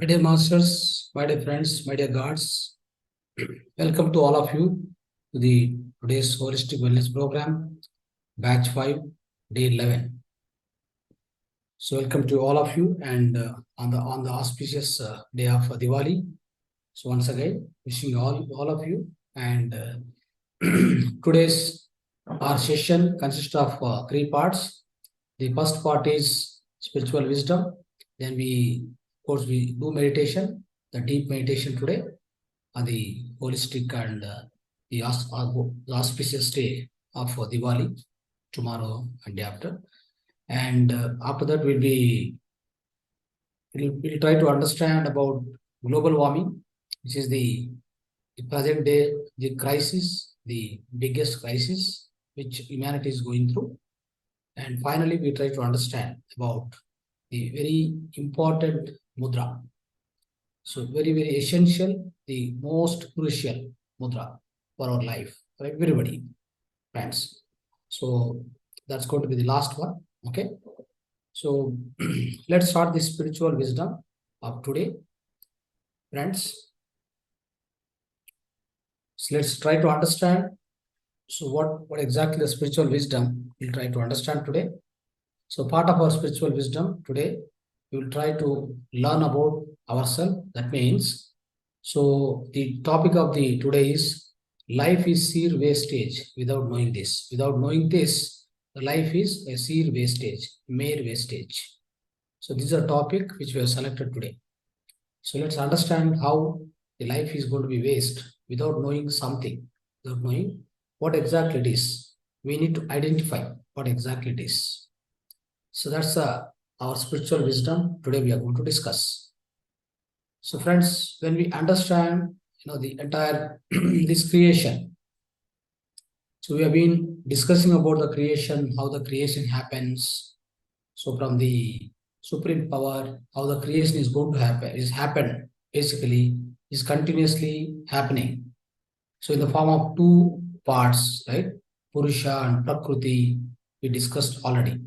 My dear masters, my dear friends, my dear gods, welcome to all of you to the today's holistic wellness program, Batch 5, Day 11. So welcome to all of you, and on the auspicious day of Diwali. So once again, wishing all of you. And today's our session consists of three parts. The first part is spiritual wisdom. Then of course, we do meditation, the deep meditation today, on the holistic and the auspicious day of Diwali, tomorrow and day after. And after that, we'll try to understand about global warming, which is the present day, the crisis, the biggest crisis which humanity is going through. And finally, we try to understand about the very important mudra. So very, very essential, the most crucial mudra for our life, for everybody, friends. So that's going to be the last one. Okay. So let's start the spiritual wisdom of today, friends. So let's try to understand. So what exactly the spiritual wisdom we'll try to understand today. So part of our spiritual wisdom today, we will try to learn about ourselves. That means, so the topic of the today is life is sheer wastage without knowing this. Without knowing this, the life is a sheer wastage, mere wastage. So this is a topic which we have selected today. So let's understand how the life is going to be waste without knowing something, without knowing what exactly it is. We need to identify what exactly it is. So that's our spiritual wisdom today we are going to discuss. So friends, when we understand, the entire this creation, so we have been discussing about the creation, how the creation happens. So from the supreme power, how the creation is going to happen, basically, is continuously happening. So in the form of two parts, right? Purusha and Prakriti, we discussed already.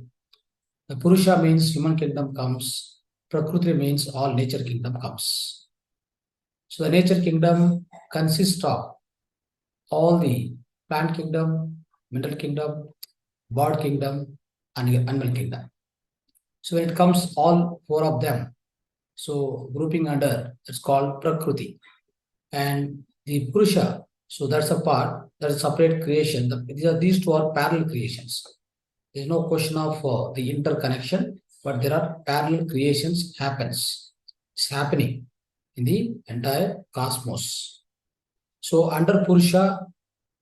The Purusha means human kingdom comes, Prakriti means all nature kingdom comes. So the nature kingdom consists of all the plant kingdom, mineral kingdom, bird kingdom, and animal kingdom. So when it comes all four of them, so grouping under, it's called Prakriti. And the Purusha, so that's a part, that's a separate creation. These two are parallel creations. There's no question of the interconnection, but there are parallel creations happens. It's happening in the entire cosmos. So under Purusha,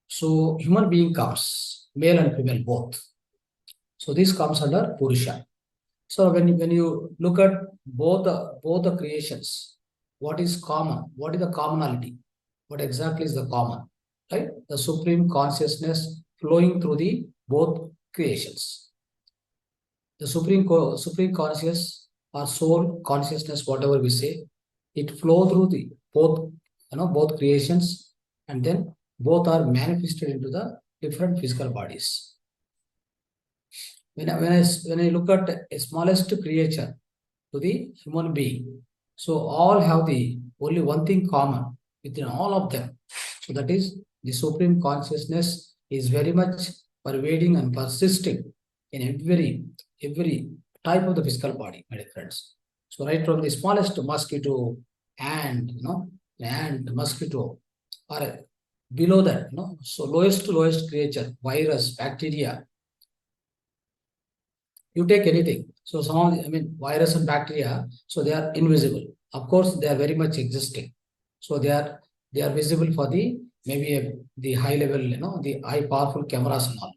so human being comes, male and female both. So this comes under Purusha. So when you look at both the creations, what is common? What is the commonality? What exactly is the common? Right? The supreme consciousness flowing through the both creations. The supreme conscious or soul consciousness, whatever we say, it flow through the both creations, and then both are manifested into the different physical bodies. When I look at a smallest creature to the human being, so all have the only one thing common within all of them. So that is the supreme consciousness is very much pervading and persisting in every type of the physical body, my dear friends. So right from the smallest mosquito and mosquito, or below that, so lowest creature, virus, bacteria. You take anything. So some of virus and bacteria, so they are invisible. Of course, they are very much existing. So they are visible for the the high level, the high powerful cameras and all,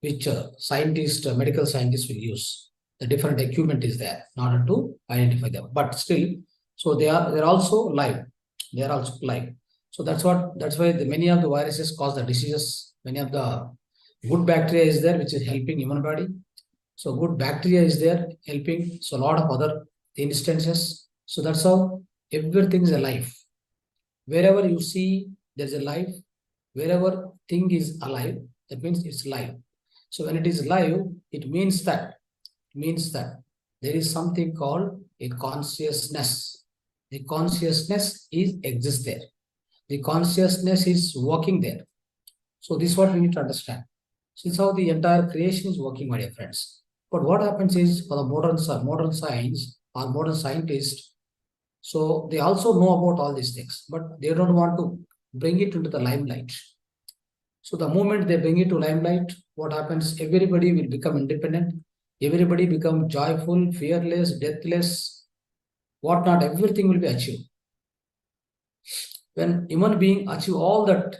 which medical scientists will use. The different equipment is there in order to identify them. But still, so they're also live. They are also live. So that's why many of the viruses cause the diseases. Many of the good bacteria is there, which is helping human body. So good bacteria is there helping. So a lot of other instances. So that's how everything is alive. Wherever you see there's a life, wherever thing is alive, that means it's live. So when it is live, it means that there is something called a consciousness. The consciousness exists there. The consciousness is working there. So this is what we need to understand. So this is how the entire creation is working, my dear friends. But what happens is for the modern science or modern scientists, so they also know about all these things, but they don't want to bring it into the limelight. So the moment they bring it to limelight, what happens? Everybody will become independent. Everybody become joyful, fearless, deathless, whatnot. Everything will be achieved. When human being achieve all that,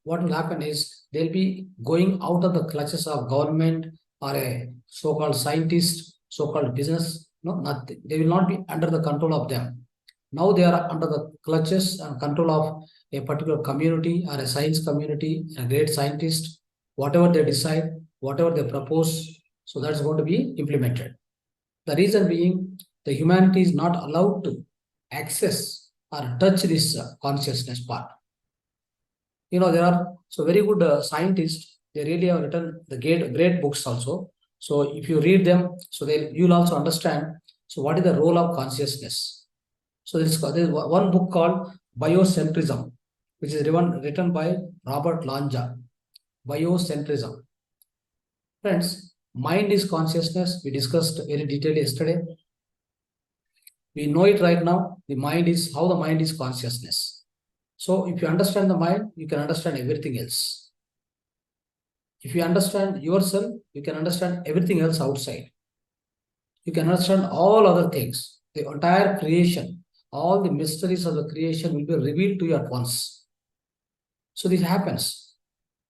what will happen is they'll be going out of the clutches of government or a so-called scientist, so-called business. No, nothing. They will not be under the control of them. Now they are under the clutches and control of a particular community or a science community, a great scientist. Whatever they decide, whatever they propose, so that's going to be implemented. The reason being, the humanity is not allowed to access or touch this consciousness part. There are so very good scientists. They really have written the great books also. So if you read them, so you'll also understand. So what is the role of consciousness? So there's one book called Biocentrism, which is written by Robert Lanja. Biocentrism. Friends, mind is consciousness. We discussed very detailed yesterday. We know it right now. The mind is how the mind is consciousness. So if you understand the mind, you can understand everything else. If you understand yourself, you can understand everything else outside. You can understand all other things. The entire creation, all the mysteries of the creation will be revealed to you at once. So this happens.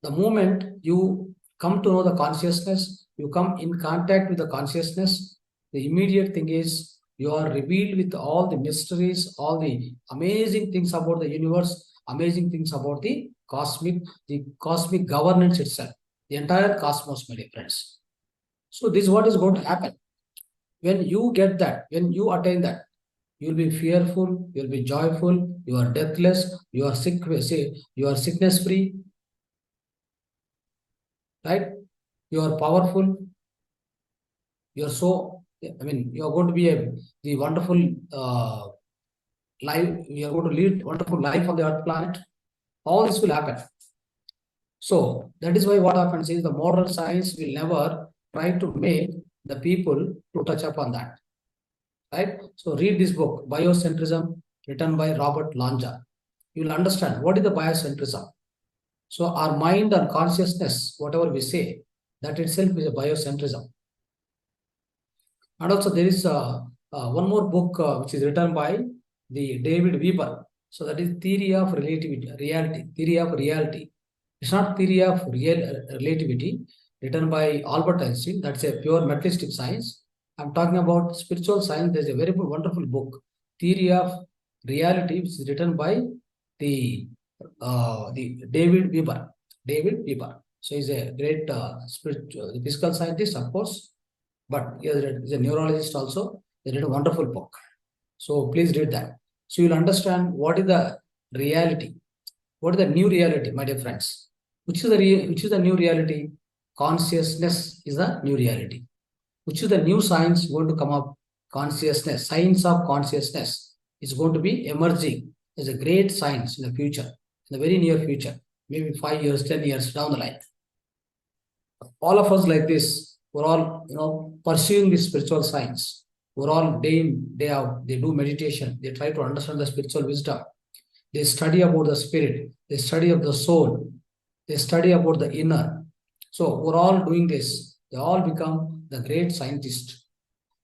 The moment you come to know the consciousness, you come in contact with the consciousness, the immediate thing is you are revealed with all the mysteries, all the amazing things about the universe, amazing things about the cosmic governance itself, the entire cosmos, my dear friends. So this is what is going to happen. When you get that, when you attain that, you will be fearful, you will be joyful, you are deathless, you are sickness free, right? You are powerful. You are you are going to be the wonderful life. You are going to lead wonderful life on the earth planet. All this will happen. So that is why what happens is the modern science will never try to make the people to touch upon that. Right? So read this book, Biocentrism, written by Robert Lanja. You will understand what is the biocentrism. So our mind and consciousness, whatever we say, that itself is a biocentrism. And also there is one more book which is written by the David Weber. So that is Theory of Relativity, Theory of Reality. It's not Theory of Relativity, written by Albert Einstein. That's a pure materialistic science. I'm talking about spiritual science. There's a very wonderful book, Theory of Reality, which is written by the David Weber. David Weber. So he's a great spiritual physical scientist, of course, but he's a neurologist also. He did a wonderful book. So please read that. So you'll understand what is the reality. What is the new reality, my dear friends? Which is the new reality? Consciousness is the new reality. Which is the new science going to come up? Consciousness, science of consciousness is going to be emerging as a great science in the future, in the very near future, maybe 5 years, 10 years down the line. All of us like this, we're all, pursuing this spiritual science. We're all day in, day out. They do meditation. They try to understand the spiritual wisdom. They study about the spirit. They study of the soul. They study about the inner. So we're all doing this. They all become the great scientists.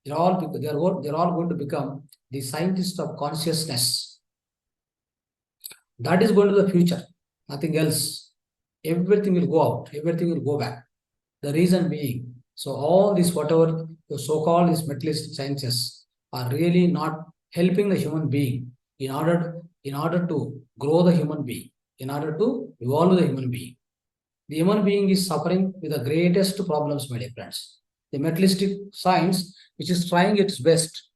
They're all going to become the scientists of consciousness. That is going to the future. Nothing else. Everything will go out. Everything will go back. The reason being, so all this whatever the so-called these materialistic sciences are really not helping the human being in order to grow the human being, in order to evolve the human being. The human being is suffering with the greatest problems, my dear friends. The materialistic science, which is trying its best,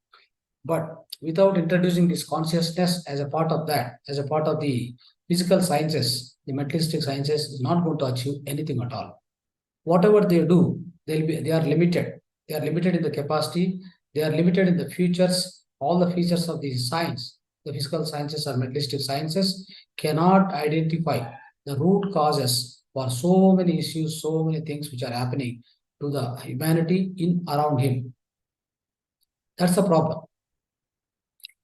but without introducing this consciousness as a part of that, as a part of the physical sciences, the materialistic sciences is not going to achieve anything at all. Whatever they do, they are limited. They are limited in the capacity. They are limited in the features, all the features of the science. the physical sciences or materialistic sciences cannot identify the root causes for so many issues, so many things which are happening to the humanity in around him. That's the problem.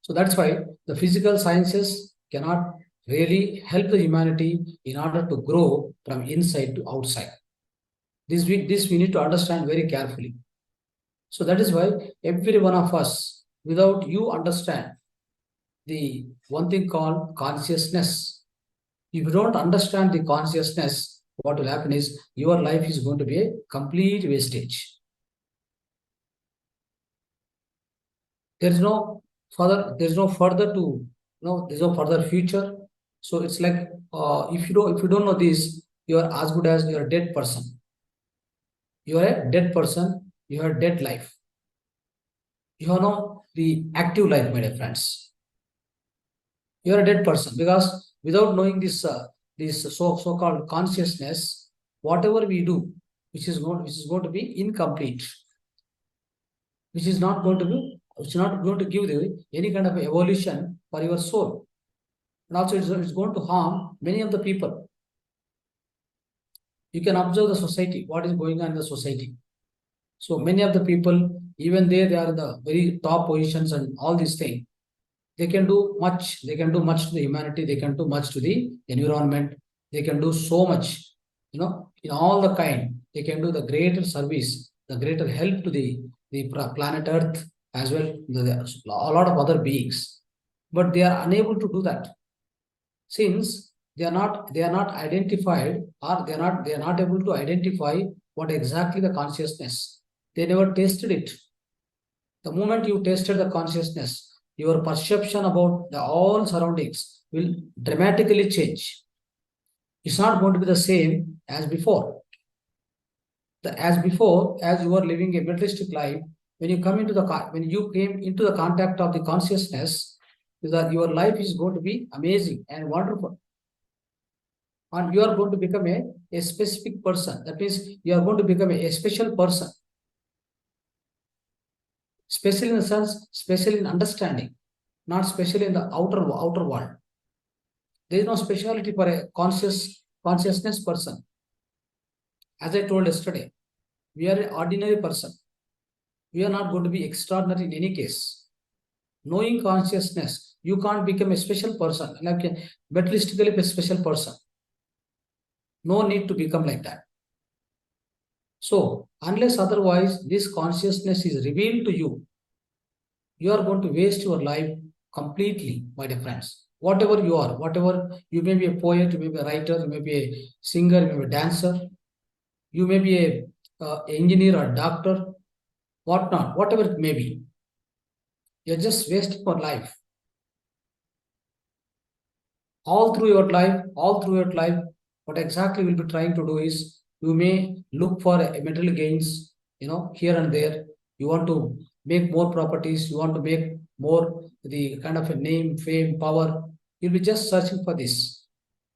So that's why the physical sciences cannot really help the humanity in order to grow from inside to outside. This we need to understand very carefully. So that is why every one of us, without you understand the one thing called consciousness, if you don't understand the consciousness, what will happen is your life is going to be a complete wastage. There's no further future. So it's like if you don't know this, you are as good as you're a dead person. You are a dead person, you have a dead life. You are not the active life, my dear friends. You are a dead person, because without knowing this so-called consciousness, whatever we do, which is going to be incomplete, which is not going to give you any kind of evolution for your soul. And also it's going to harm many of the people. You can observe the society, what is going on in the society. So many of the people, even they are in the very top positions and all these things, they can do much. They can do much to the humanity. They can do much to the environment. They can do so much, in all the kind. They can do the greater service, the greater help to the planet Earth as well, a lot of other beings. But they are unable to do that, since they are not identified, or they are not able to identify what exactly the consciousness. They never tasted it. The moment you tasted the consciousness, your perception about the all surroundings will dramatically change. It's not going to be the same as before. As you were living a materialistic life, when you came into the contact of the consciousness, your life is going to be amazing and wonderful. And you are going to become a specific person. That means you are going to become a special person. Special in the sense, special in understanding, not special in the outer world. There is no speciality for a consciousness person. As I told yesterday, we are an ordinary person. We are not going to be extraordinary in any case. Knowing consciousness, you can't become a special person, like a materialistically a special person. No need to become like that. So, unless otherwise this consciousness is revealed to you, you are going to waste your life completely, my dear friends. Whatever you are, you may be a poet, you may be a writer, you may be a singer, you may be a dancer, you may be a engineer or doctor, whatnot, whatever it may be. You're just wasting your life. All through your life, what exactly we'll be trying to do is, you may look for material gains, here and there. You want to make more properties, you want to make more the kind of a name, fame, power. You'll be just searching for this,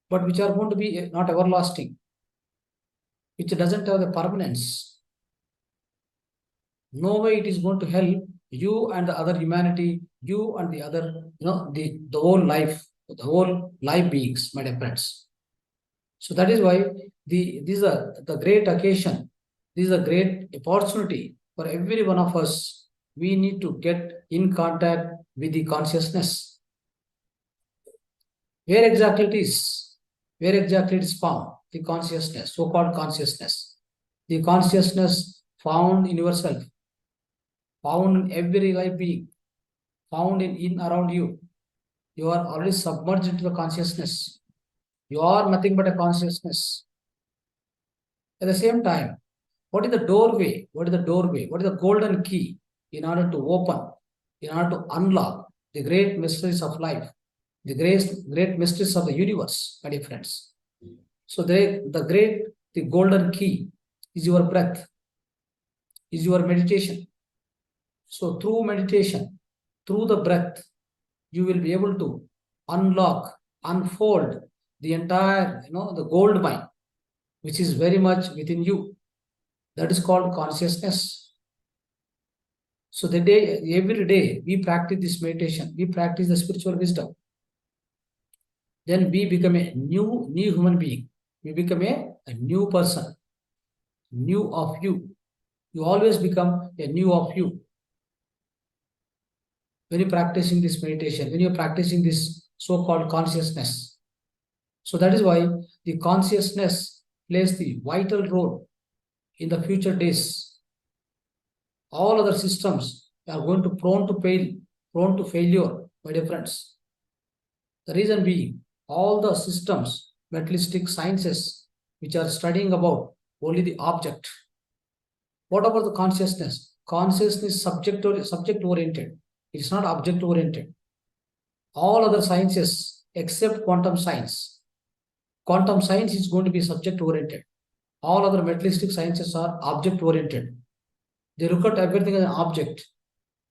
but which are going to be not everlasting, which doesn't have the permanence. No way it is going to help you and the other humanity, you and the other, the whole life, the whole life beings, my dear friends. So that is why these are the great occasion. This is a great opportunity for every one of us. We need to get in contact with the consciousness. Where exactly it is? Where exactly it is found? The consciousness, so-called consciousness. The consciousness found in yourself, found in every life being, found in around you. You are already submerged into the consciousness. You are nothing but a consciousness. At the same time, what is the doorway? What is the doorway? What is the golden key in order to open, in order to unlock the great mysteries of life, the great mysteries of the universe, my dear friends? So the golden key is your breath, is your meditation. So through meditation, through the breath, you will be able to unlock, unfold the entire, the gold mine, which is very much within you. That is called consciousness. So every day we practice this meditation, we practice the spiritual wisdom. Then we become a new human being. We become a new person, new of you. You always become a new of you. When you're practicing this meditation, when you're practicing this so-called consciousness. So that is why the consciousness plays the vital role in the future days. All other systems are going to prone to failure, my dear friends. The reason being, all the systems, materialistic sciences, which are studying about only the object. What about the consciousness? Consciousness is subject oriented. It's not object oriented. All other sciences except quantum science. Quantum science is going to be subject oriented. All other materialistic sciences are object oriented. They look at everything as an object.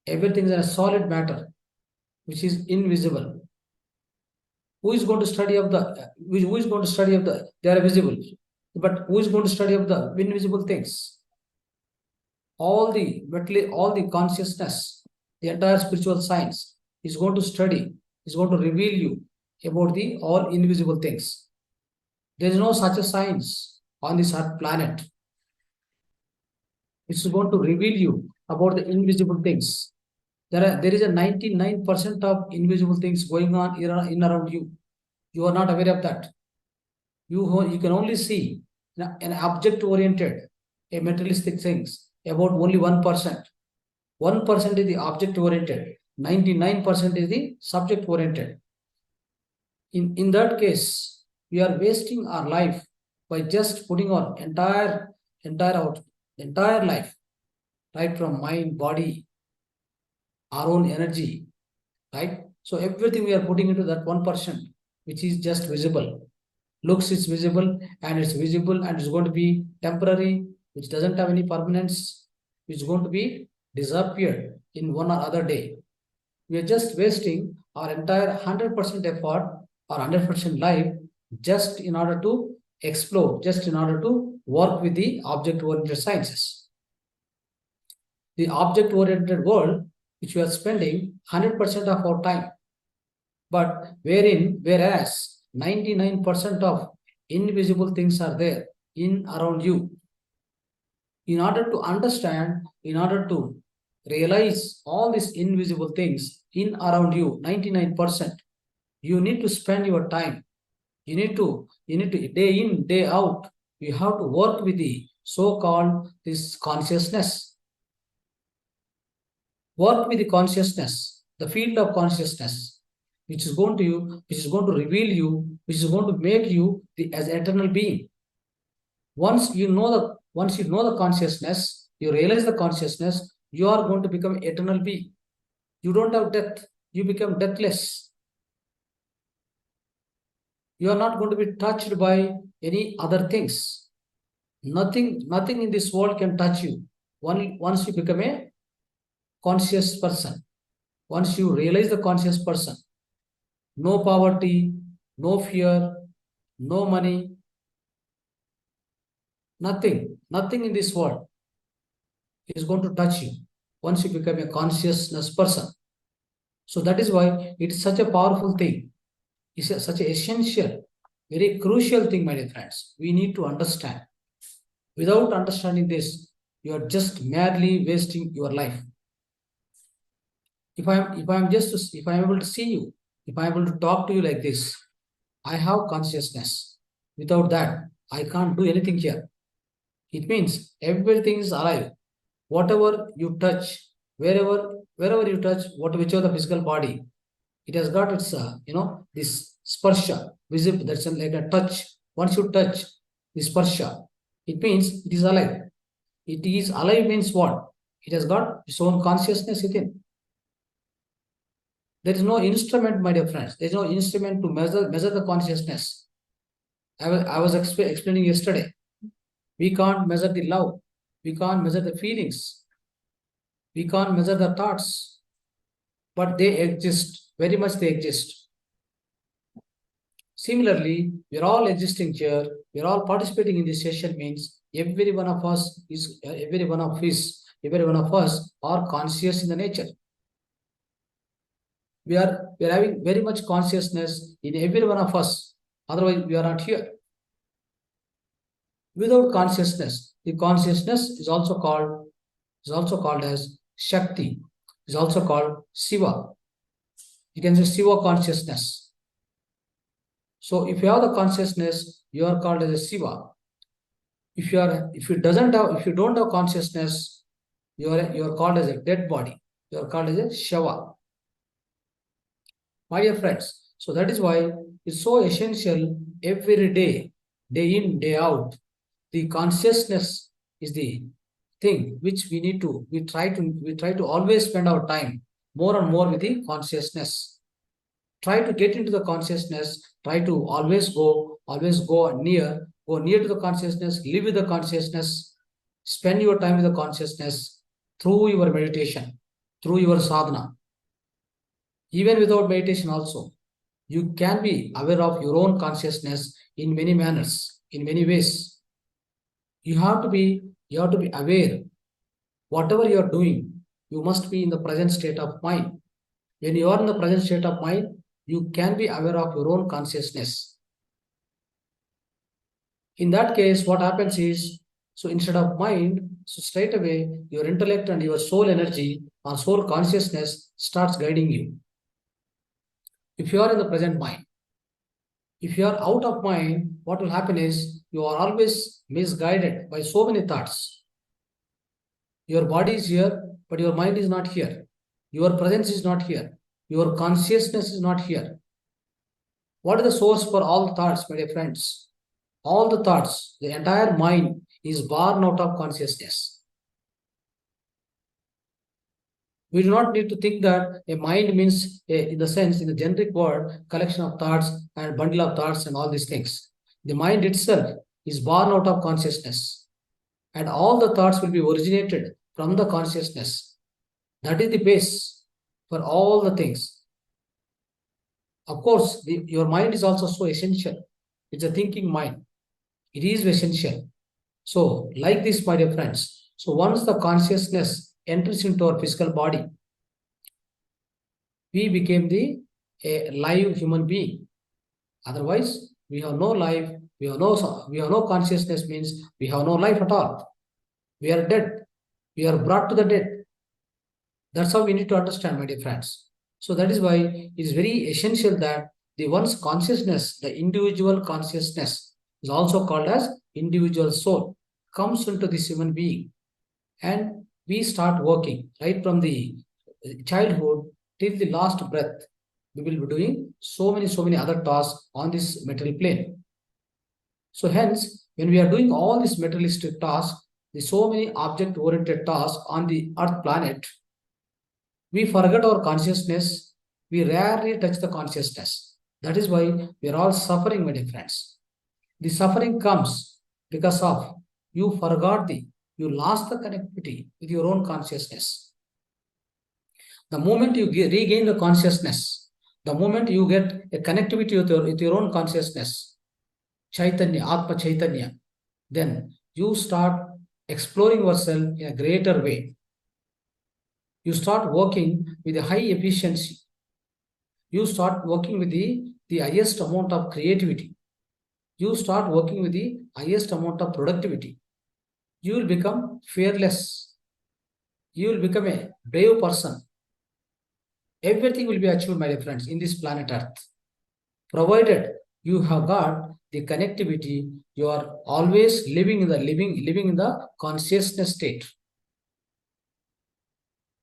Everything is a solid matter, which is invisible. Who is going to study of the? Who is going to study of the? They are visible, but who is going to study of the invisible things? All the consciousness, the entire spiritual science is going to study, is going to reveal you about the all invisible things. There is no such a science on this earth planet. It's going to reveal you about the invisible things. There is a 99% of invisible things going on in around you. You are not aware of that. You can only see an object-oriented, a materialistic things about only 1%. 1% is the object-oriented. 99% is the subject-oriented. In that case, we are wasting our life by just putting our entire life, right from mind, body, our own energy, right? So everything we are putting into that 1%, which is just visible. Looks is visible and it's visible and it's going to be temporary, which doesn't have any permanence, which is going to be disappeared in one or other day. We are just wasting our entire 100% effort or 100% life just in order to explore, just in order to work with the object-oriented sciences. The object-oriented world, which we are spending 100% of our time, but whereas 99% of invisible things are there in around you. In order to understand, in order to realize all these invisible things in around you, 99%, you need to spend your time. You need to day in, day out, you have to work with the so-called this consciousness. Work with the consciousness, the field of consciousness, which is going to reveal you, which is going to make you as eternal being. Once you know the consciousness, you realize the consciousness, you are going to become eternal being. You don't have death. You become deathless. You are not going to be touched by any other things. Nothing in this world can touch you. Once you become a conscious person, once you realize the conscious person, no poverty, no fear, no money, nothing in this world is going to touch you once you become a consciousness person. So that is why it is such a powerful thing. It's such an essential, very crucial thing, my dear friends. We need to understand. Without understanding this, you are just merely wasting your life. If I'm able to see you, if I'm able to talk to you like this, I have consciousness. Without that, I can't do anything here. It means everything is alive. Whatever you touch, wherever you touch, whichever the physical body, it has got its this sparsha visible. That's like a touch. Once you touch this sparsha, it means it is alive. It is alive means what? It has got its own consciousness within. There is no instrument, my dear friends. There is no instrument to measure the consciousness. I was explaining yesterday. We can't measure the love. We can't measure the feelings. We can't measure the thoughts. But they exist. Very much they exist. Similarly, we are all existing here. We are all participating in this session means every one of us is every one of us are conscious in the nature. We are having very much consciousness in every one of us. Otherwise, we are not here. Without consciousness, the consciousness is also called as Shakti, is also called Shiva. You can say Shiva consciousness. So if you have the consciousness, you are called as a Shiva. If you don't have consciousness, you are called as a dead body. You are called as a Shava. My dear friends, so that is why it's so essential every day, day in, day out. The consciousness is the thing which we try to always spend our time more and more with the consciousness. Try to get into the consciousness, try to always go near to the consciousness, live with the consciousness, spend your time with the consciousness through your meditation, through your sadhana. Even without meditation also, you can be aware of your own consciousness in many manners, in many ways. You have to be aware. Whatever you are doing, you must be in the present state of mind. When you are in the present state of mind, you can be aware of your own consciousness. In that case, what happens is, so instead of mind, so straight away, your intellect and your soul energy or soul consciousness starts guiding you. If you are in the present mind, if you are out of mind, what will happen is you are always misguided by so many thoughts. Your body is here, but your mind is not here. Your presence is not here. Your consciousness is not here. What is the source for all the thoughts, my dear friends? All the thoughts, the entire mind is born out of consciousness. We do not need to think that a mind means, in the generic word, collection of thoughts and bundle of thoughts and all these things. The mind itself is born out of consciousness. And all the thoughts will be originated from the consciousness. That is the base for all the things. Of course, your mind is also so essential. It's a thinking mind. It is essential. So, like this, my dear friends. So, once the consciousness enters into our physical body, we became a live human being. Otherwise, we have no life. We have no consciousness. Means we have no life at all. We are dead. We are brought to the dead. That's how we need to understand, my dear friends. So that is why it is very essential that the one's consciousness, the individual consciousness, is also called as individual soul, comes into this human being. And we start working right from the childhood till the last breath. We will be doing so many other tasks on this material plane. So hence, when we are doing all these materialistic tasks, the so many object-oriented tasks on the Earth planet, we forget our consciousness. We rarely touch the consciousness. That is why we are all suffering, my dear friends. The suffering comes because of you lost the connectivity with your own consciousness. The moment you regain the consciousness, the moment you get a connectivity with your own consciousness, Chaitanya, Atma Chaitanya, then you start exploring yourself in a greater way. You start working with a high efficiency. You start working with the highest amount of creativity. You start working with the highest amount of productivity. You will become fearless. You will become a brave person. Everything will be achieved, my dear friends, in this planet Earth. Provided you have got the connectivity, you are always living in the consciousness state.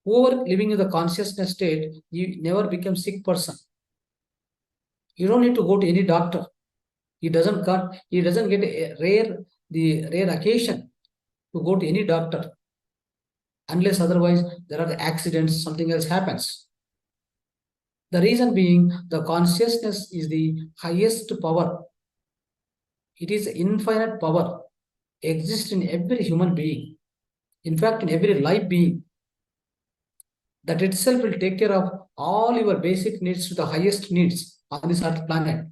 Whoever living in the consciousness state, you never become sick person. You don't need to go to any doctor. He doesn't get a rare occasion to go to any doctor. Unless otherwise there are the accidents, something else happens. The reason being the consciousness is the highest power. It is infinite power, exists in every human being. In fact, in every life being. That itself will take care of all your basic needs to the highest needs on this Earth planet.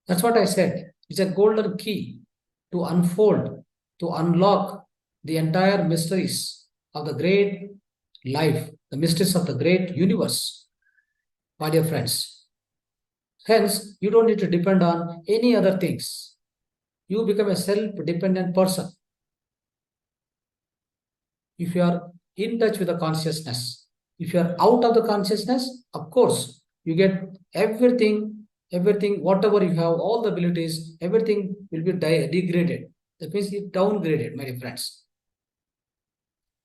That's what I said. It's a golden key to unfold, to unlock the entire mysteries of the great life, the mysteries of the great universe, my dear friends. Hence, you don't need to depend on any other things. You become a self-dependent person if you are in touch with the consciousness. If you are out of the consciousness, of course, you get everything, whatever you have, all the abilities, everything will be degraded. That means it's downgraded, my dear friends.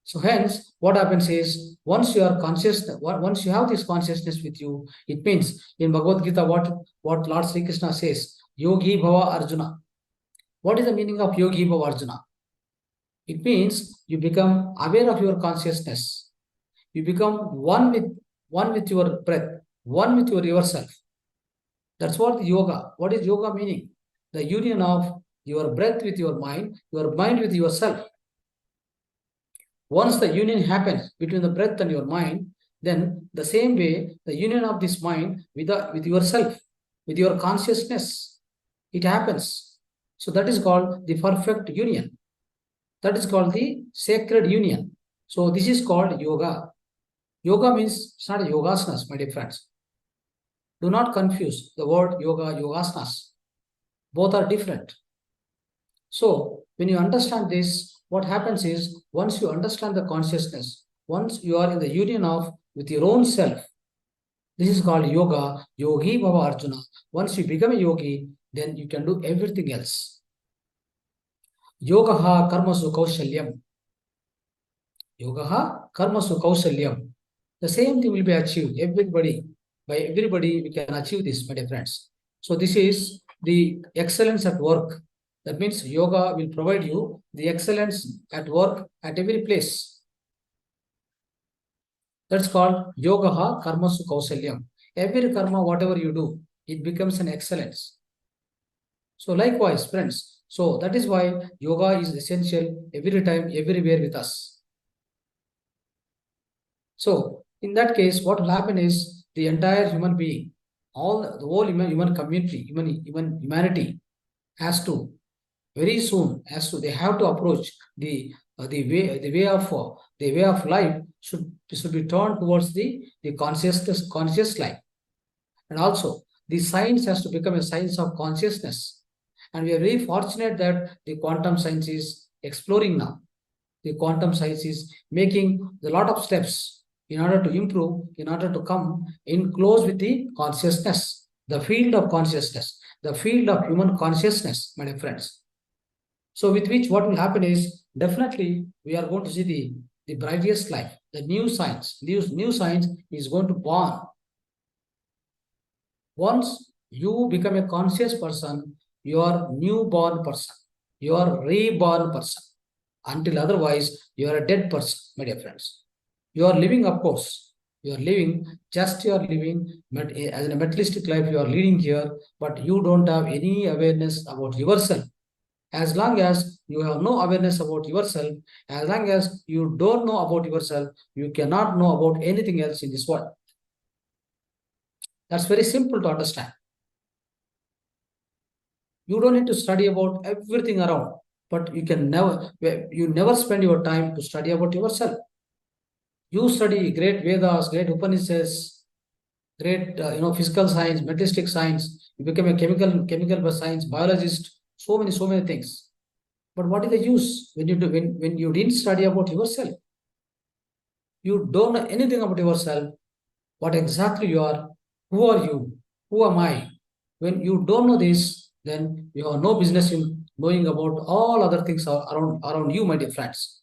So hence, what happens is, once you are conscious, once you have this consciousness with you, it means in Bhagavad Gita, what Lord Sri Krishna says, Yogi Bhava Arjuna. What is the meaning of Yogi Bhava Arjuna? It means you become aware of your consciousness. You become one with your breath, one with your yourself. That's what yoga. What is yoga meaning? The union of your breath with your mind with yourself. Once the union happens between the breath and your mind, then the same way the union of this mind with yourself, with your consciousness, it happens. So that is called the perfect union. That is called the sacred union. So this is called yoga. Yoga means it's not yogasanas, my dear friends. Do not confuse the word yoga, yogasanas. Both are different. So when you understand this, what happens is, once you understand the consciousness, once you are in the union of with your own self, this is called yoga, yogi bhava Arjuna. Once you become a yogi, then you can do everything else. Yogaha karmasu kaushalyam. Yogaha karmasu kaushalyam. The same thing will be achieved. By everybody, we can achieve this, my dear friends. So this is the excellence at work. That means yoga will provide you the excellence at work at every place. That's called yogaha karmasu kausalyam. Every karma, whatever you do, it becomes an excellence. So likewise, friends, so that is why yoga is essential every time, everywhere with us. So in that case, what will happen is, the entire human being, the whole human community, humanity has to very soon, they have to approach the way of life should be turned towards the conscious life. And also the science has to become a science of consciousness. And we are very fortunate that the quantum science is exploring now. The quantum science is making a lot of steps in order to improve, in order to come in close with the consciousness, the field of consciousness, the field of human consciousness, my dear friends. So with which what will happen is, definitely we are going to see the brightest life, the new science. New science is going to born. Once you become a conscious person, you are newborn person, you are reborn person. Until otherwise, you are a dead person, my dear friends. You are living, of course. You are living, as a materialistic life you are leading here, but you don't have any awareness about yourself. As long as you have no awareness about yourself, as long as you don't know about yourself, you cannot know about anything else in this world. That's very simple to understand. You don't need to study about everything around, but you never spend your time to study about yourself. You study great Vedas, great Upanishads, great physical science, materialistic science. You become a chemical science biologist. So many things. But what is the use when you didn't study about yourself? You don't know anything about yourself. What exactly you are? Who are you? Who am I? When you don't know this, then you have no business in knowing about all other things around you, my dear friends.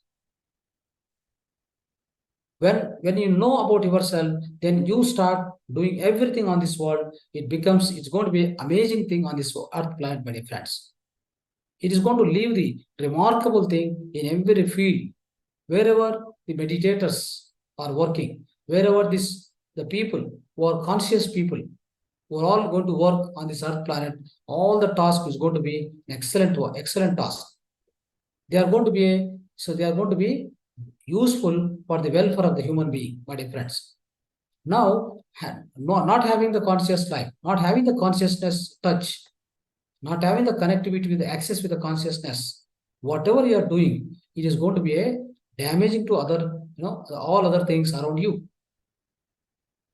When you know about yourself, then you start doing everything on this world. It's going to be an amazing thing on this earth planet, my dear friends. It is going to leave the remarkable thing in every field, wherever the meditators are working, wherever the people who are conscious people, who are all going to work on this earth planet, all the task is going to be an excellent task. They are going to be useful for the welfare of the human being, my dear friends. Now, not having the conscious life, not having the consciousness touch, not having the connectivity with the access with the consciousness, whatever you are doing, it is going to be a damaging to other, all other things around you.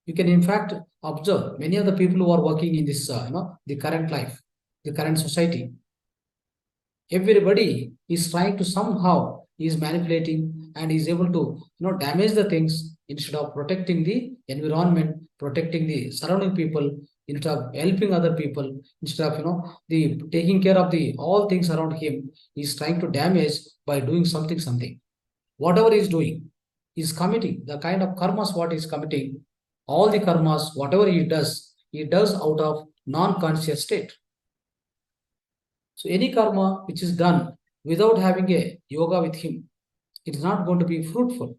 You can in fact observe many of the people who are working in this, the current life, the current society. Everybody is trying to somehow is manipulating and is able to damage the things instead of protecting the environment, protecting the surrounding people, instead of helping other people, instead of the taking care of the all things around him. He's trying to damage by doing something. Whatever he's doing, he's committing the kind of karmas what he's committing. All the karmas, whatever he does out of non-conscious state. So any karma which is done without having a yoga with him, it is not going to be fruitful.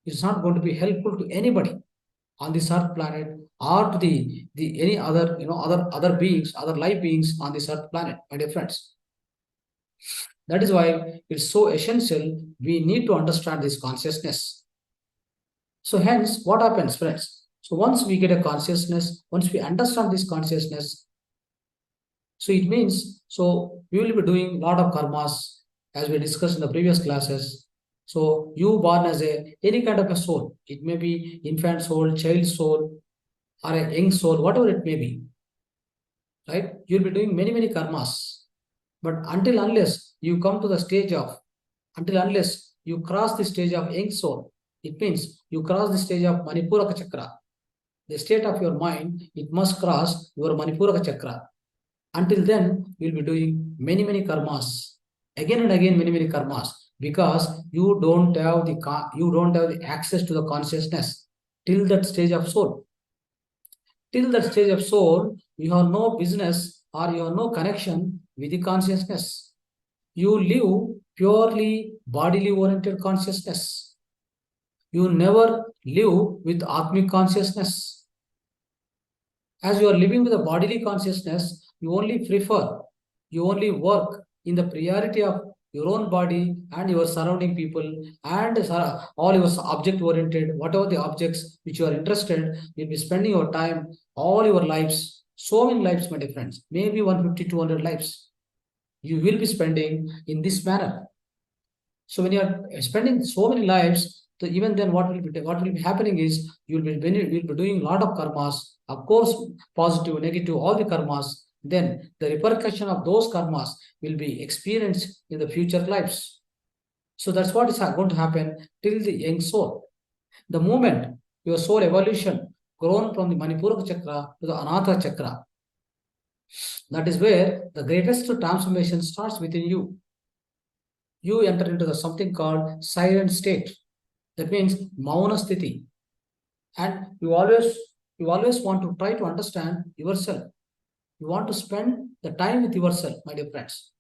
It is not going to be helpful to anybody on this earth planet or to the any other other beings, other life beings on this earth planet, my dear friends. That is why it's so essential. We need to understand this consciousness. So hence, what happens, friends? So once we get a consciousness, once we understand this consciousness, so it means, so we will be doing a lot of karmas as we discussed in the previous classes. So you born as any kind of a soul. It may be infant soul, child soul, or a young soul, whatever it may be. Right? You'll be doing many karmas. But unless you come to the stage of, unless you cross the stage of young soul, it means you cross the stage of Manipuraka chakra. The state of your mind, it must cross your Manipuraka chakra. Until then, you'll be doing many karmas. Again and again, many karmas. Because you don't have the access to the consciousness till that stage of soul. Till that stage of soul, you have no business or you have no connection with the consciousness. You live purely bodily oriented consciousness. You never live with Atmic consciousness. As you are living with a bodily consciousness, you only work in the priority of your own body and your surrounding people and all your object oriented, whatever the objects which you are interested, you'll be spending your time, all your lives, so many lives, my dear friends, maybe 150, 200 lives, you will be spending in this manner. So when you are spending so many lives, so even then what will be happening is you'll be doing a lot of karmas, of course, positive, negative, all the karmas. Then the repercussion of those karmas will be experienced in the future lives. So that's what is going to happen till the young soul. The moment your soul evolution grown from the Manipuraka chakra to the Anahata chakra, that is where the greatest transformation starts within you. You enter into the something called silent state. That means Mauna Sthiti. And you always want to try to understand yourself. You want to spend the time with yourself, my dear friends.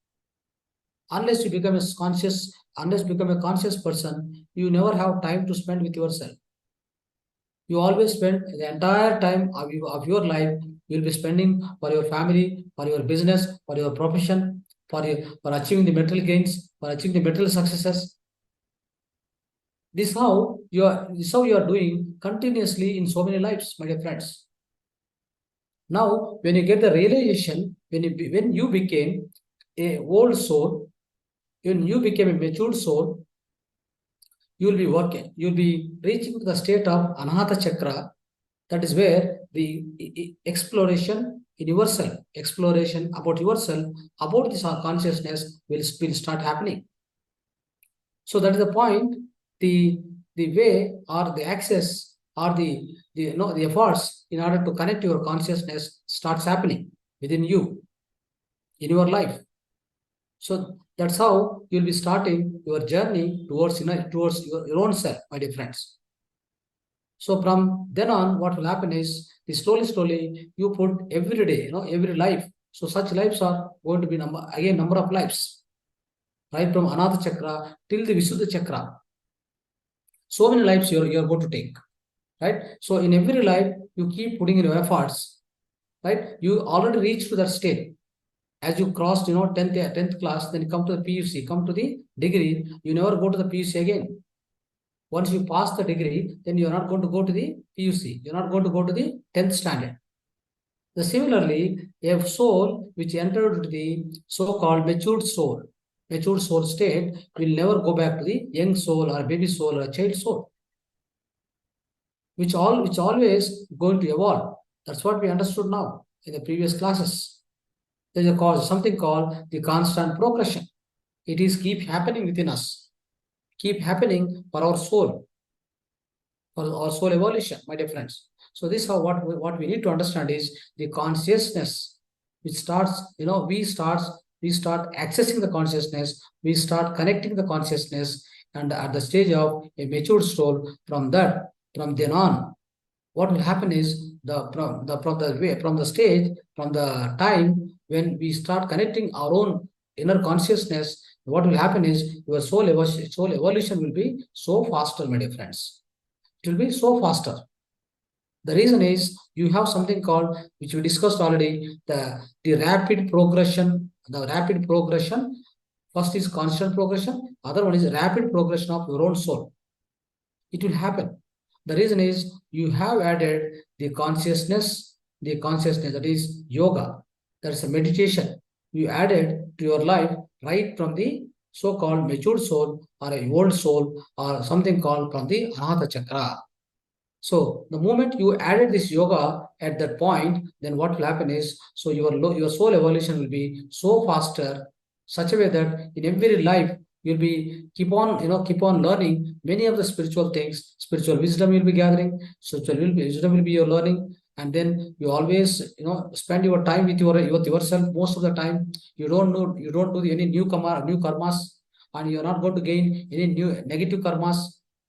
Unless you become a conscious person, you never have time to spend with yourself. You always spend the entire time of your life, you'll be spending for your family, for your business, for your profession, for achieving the material gains, for achieving the material successes. This is how you are doing continuously in so many lives, my dear friends. Now, when you get the realization, when you became a old soul, when you became a matured soul, you will be working. You'll be reaching to the state of Anahata chakra. That is where the exploration in yourself, exploration about yourself, about this consciousness will start happening. So that is the point. The way or the access or the efforts in order to connect your consciousness starts happening within you, in your life. So that's how you'll be starting your journey towards your own self, my dear friends. So from then on, what will happen is slowly you put every day, every life. So such lives are going to be number of lives, right from Anahata chakra till the Visuddha chakra. So many lives you're going to take, right? So in every life, you keep putting in your efforts, right? You already reached to that state. As you crossed, 10th class, then you come to the PUC, come to the degree, you never go to the PUC again. Once you pass the degree, then you're not going to go to the PUC. You're not going to go to the 10th standard. Similarly, a soul which entered the so-called matured soul, matured soul state will never go back to the young soul or baby soul or child soul, which always going to evolve. That's what we understood now in the previous classes. There is a cause, something called the constant progression. It is keep happening within us, keep happening for our soul evolution, my dear friends. So this is how what we need to understand is the consciousness, which starts, we start accessing the consciousness, we start connecting the consciousness, and at the stage of a matured soul, from then on, what will happen is from the stage, from the time when we start connecting our own inner consciousness, what will happen is your soul evolution will be so faster, my dear friends. It will be so faster. The reason is you have something called, which we discussed already, the rapid progression. The rapid progression, first is constant progression, other one is rapid progression of your own soul. It will happen. The reason is you have added the consciousness that is yoga, that is a meditation. You added to your life right from the so-called matured soul or a old soul or something called from the Anahata Chakra. So the moment you added this yoga at that point, then what will happen is, so your soul evolution will be so faster, such a way that in every life you'll be keep on learning many of the spiritual things, spiritual wisdom you'll be gathering, wisdom will be your learning, and then you always spend your time with yourself. Most of the time you don't do any new karmas, and you're not going to gain any new negative karmas.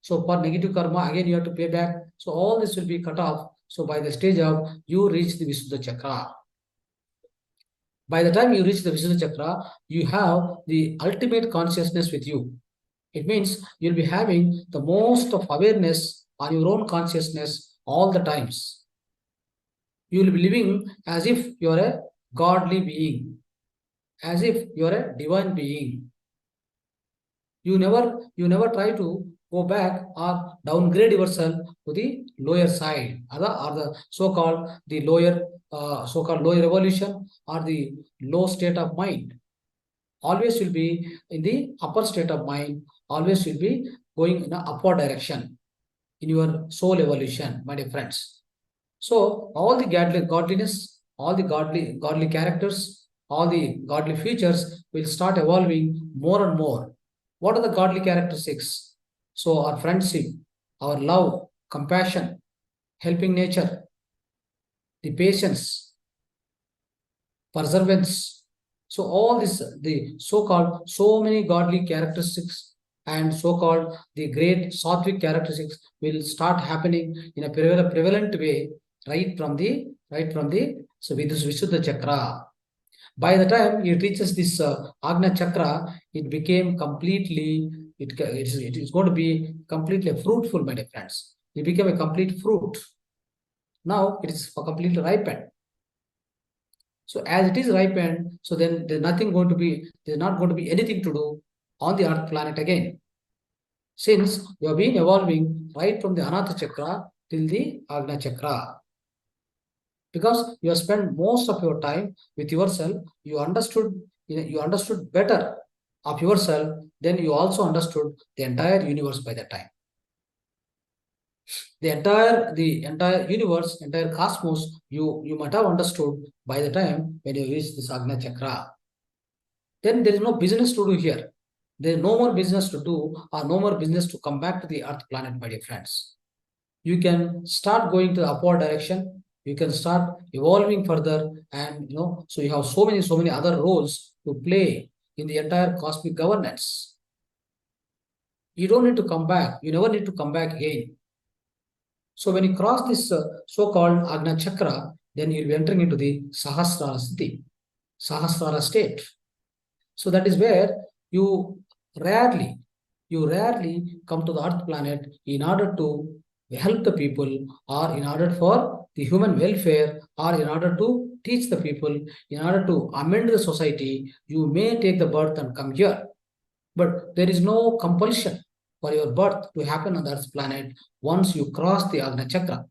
So for negative karma, again you have to pay back. So all this will be cut off. So by the stage of you reach the Visuddha Chakra. By the time you reach the Visuddha Chakra, you have the ultimate consciousness with you. It means you'll be having the most of awareness on your own consciousness all the times. You will be living as if you're a godly being, as if you're a divine being. You never try to go back or downgrade yourself to the lower side, or the so-called lower evolution or the low state of mind. Always will be in the upper state of mind. Always will be going in an upward direction in your soul evolution, my dear friends. So all the godliness, all the godly characters, all the godly features will start evolving more and more. What are the godly characteristics? So our friendship, our love, compassion, helping nature, the patience, perseverance. So all this, the so-called so many godly characteristics and so-called the great sattvic characteristics will start happening in a prevalent way right from the so with this Visuddha Chakra. By the time it reaches this Agna Chakra, it became completely, it is going to be completely fruitful, my dear friends. It became a complete fruit. Now it is completely ripened. So as it is ripened, so then there's not going to be anything to do on the earth planet again. Since you have been evolving right from the Anahata Chakra till the Agna Chakra. Because you have spent most of your time with yourself, you understood better of yourself, then you also understood the entire universe by that time. The entire universe, entire cosmos, you might have understood by the time when you reach this Agna Chakra. Then there is no business to do here. There is no more business to do or no more business to come back to the earth planet, my dear friends. You can start going to the upward direction. You can start evolving further, and so you have so many other roles to play in the entire cosmic governance. You don't need to come back. You never need to come back again. So when you cross this so-called Agna Chakra, then you'll be entering into the Sahasrara state. So that is where you rarely come to the earth planet in order to help the people, or in order for the human welfare, or in order to teach the people, in order to amend the society. You may take the birth and come here, but there is no compulsion for your birth to happen on the earth planet once you cross the Agna Chakra.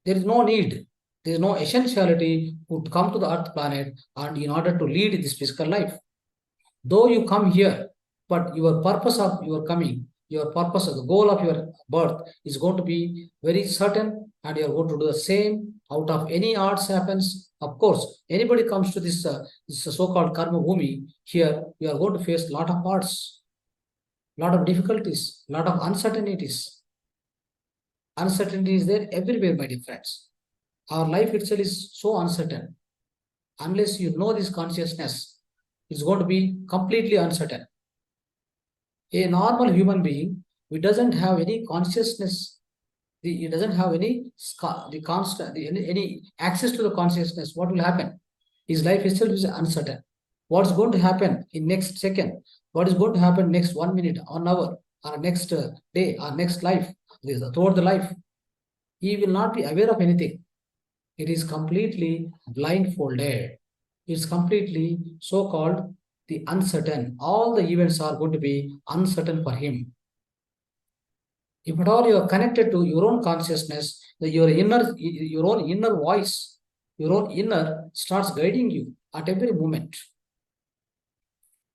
There is no need, there is no essentiality to come to the earth planet and in order to lead this physical life. Though you come here, but your purpose of your coming, your purpose, the goal of your birth is going to be very certain, and you're going to do the same out of any arts happens. Of course, anybody comes to this so-called karma bhumi, here you are going to face a lot of arts, lot of difficulties, lot of uncertainties. Uncertainty is there everywhere, my dear friends. Our life itself is so uncertain. Unless you know this consciousness, it's going to be completely uncertain. A normal human being who doesn't have any consciousness, he doesn't have any any access to the consciousness, what will happen? His life itself is uncertain. What's going to happen in next second? What is going to happen next 1 minute, 1 hour, or next day, or next life, throughout the life? He will not be aware of anything. It is completely blindfolded. It's completely so-called the uncertain. All the events are going to be uncertain for him. If at all you are connected to your own consciousness, your own inner voice, your own inner starts guiding you at every moment.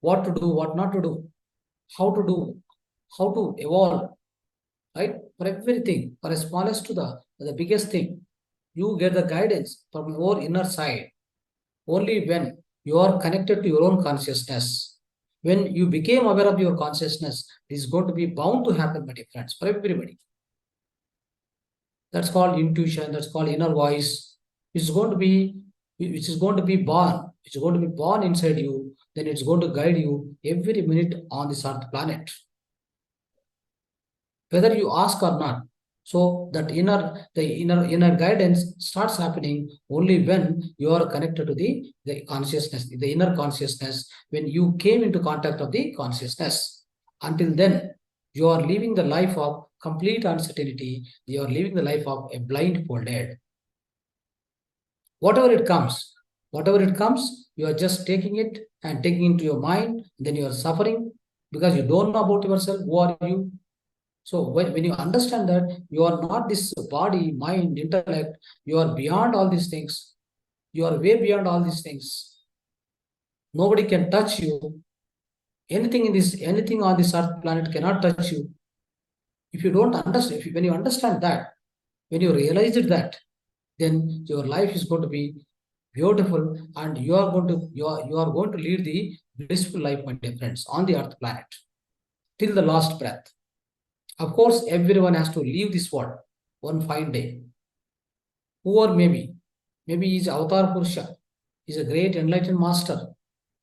What to do, what not to do, how to do, how to evolve, right? For everything, for as smallest to the biggest thing, you get the guidance from your inner side only when you are connected to your own consciousness. When you became aware of your consciousness, it is going to be bound to happen, my dear friends, for everybody. That's called intuition, that's called inner voice. It's going to be, which is going to be born, it's going to be born inside you, then it's going to guide you every minute on this earth planet. Whether you ask or not. So that inner guidance starts happening only when you are connected to the consciousness, the inner consciousness, when you came into contact of the consciousness. Until then, you are living the life of complete uncertainty. You are living the life of a blindfolded. Whatever it comes, you are just taking it and taking into your mind. Then you are suffering because you don't know about yourself. Who are you? So when you understand that you are not this body, mind, intellect, you are beyond all these things. You are way beyond all these things. Nobody can touch you. Anything on this earth planet cannot touch you. If you don't understand, when you understand that, when you realize that, then your life is going to be beautiful, and you are going to lead the blissful life, my dear friends, on the earth planet till the last breath. Of course, everyone has to leave this world one fine day. Or maybe he's Avatar Purusha, he's a great enlightened master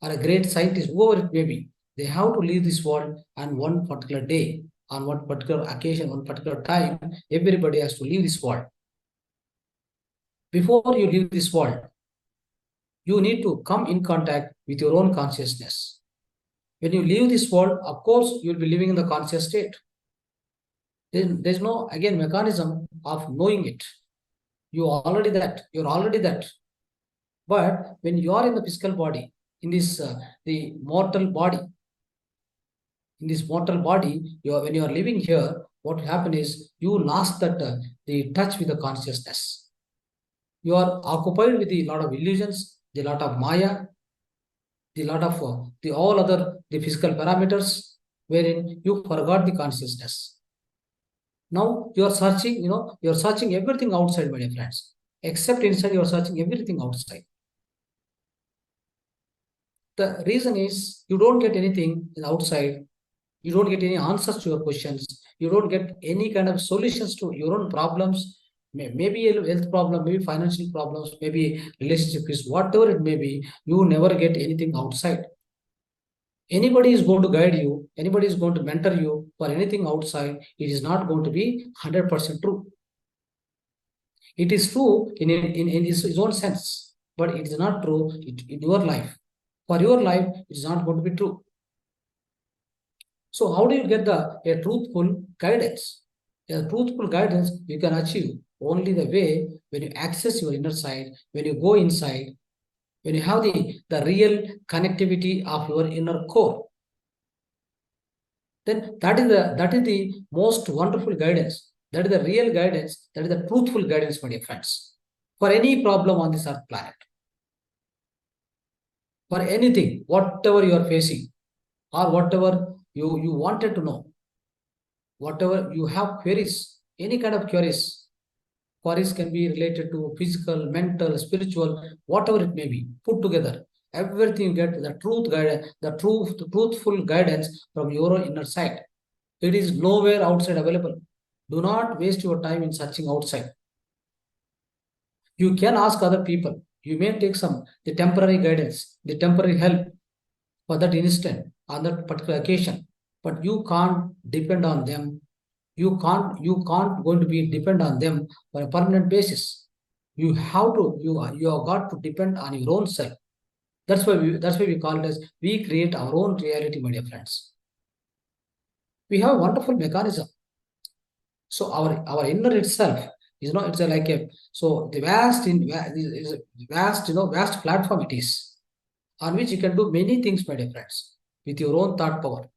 or a great scientist, whoever it may be. They have to leave this world on one particular day, on one particular occasion, one particular time. Everybody has to leave this world. Before you leave this world, you need to come in contact with your own consciousness. When you leave this world, of course, you'll be living in the conscious state. There's no, again, mechanism of knowing it. You're already that. But when you are in the physical body, in this the mortal body, when you are living here, what will happen is you lost that the touch with the consciousness. You are occupied with a lot of illusions, the lot of maya, the lot of the all other the physical parameters, wherein you forgot the consciousness. Now you are searching, you are searching everything outside, my dear friends. Except inside, you are searching everything outside. The reason is you don't get anything outside. You don't get any answers to your questions. You don't get any kind of solutions to your own problems. Maybe a health problem, maybe financial problems, maybe relationship issues, whatever it may be. You never get anything outside. Anybody is going to guide you, anybody is going to mentor you for anything outside, it is not going to be 100% true. It is true in its own sense, but it is not true in your life. For your life, it is not going to be true. So how do you get a truthful guidance? A truthful guidance you can achieve only the way when you access your inner side, when you go inside, when you have the real connectivity of your inner core. Then that is the most wonderful guidance. That is the real guidance. That is the truthful guidance, my dear friends, for any problem on this earth planet. for anything, whatever you are facing, or whatever you wanted to know, whatever you have queries, any kind of queries. Queries can be related to physical, mental, spiritual, whatever it may be, put together. Everything you get the truth guide, the truthful guidance from your inner side. It is nowhere outside available. Do not waste your time in searching outside. You can ask other people. You may take the temporary guidance, the temporary help for that instant, on that particular occasion, but you can't depend on them. You can't going to be depend on them on a permanent basis. You have to, you have got to depend on your own self. That's why we call it as we create our own reality, my dear friends. We have a wonderful mechanism. So our inner itself is it's like a so the is a vast platform it is, on which you can do many things, my dear friends, with your own thought power.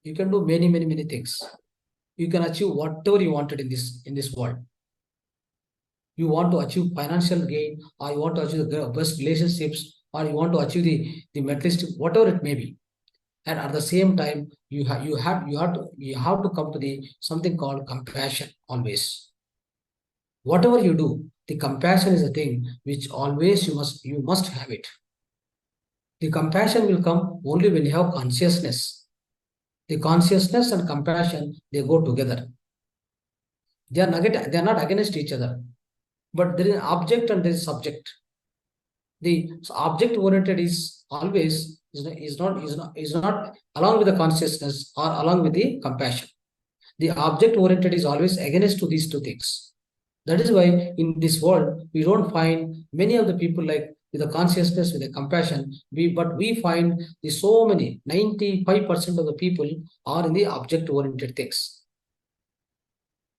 You can do many things. You can achieve whatever you wanted in this world. You want to achieve financial gain, or you want to achieve the best relationships, or you want to achieve the materialistic, whatever it may be. And at the same time, you have to come to the something called compassion always. Whatever you do, the compassion is a thing which always you must have it. The compassion will come only when you have consciousness. The consciousness and compassion, they go together. They are not against each other, but there is an object and there is subject. The object oriented is always is not along with the consciousness or along with the compassion. The object oriented is always against to these two things. That is why in this world we don't find many of the people like with the consciousness, with the compassion. But we find the so many 95% of the people are in the object oriented things.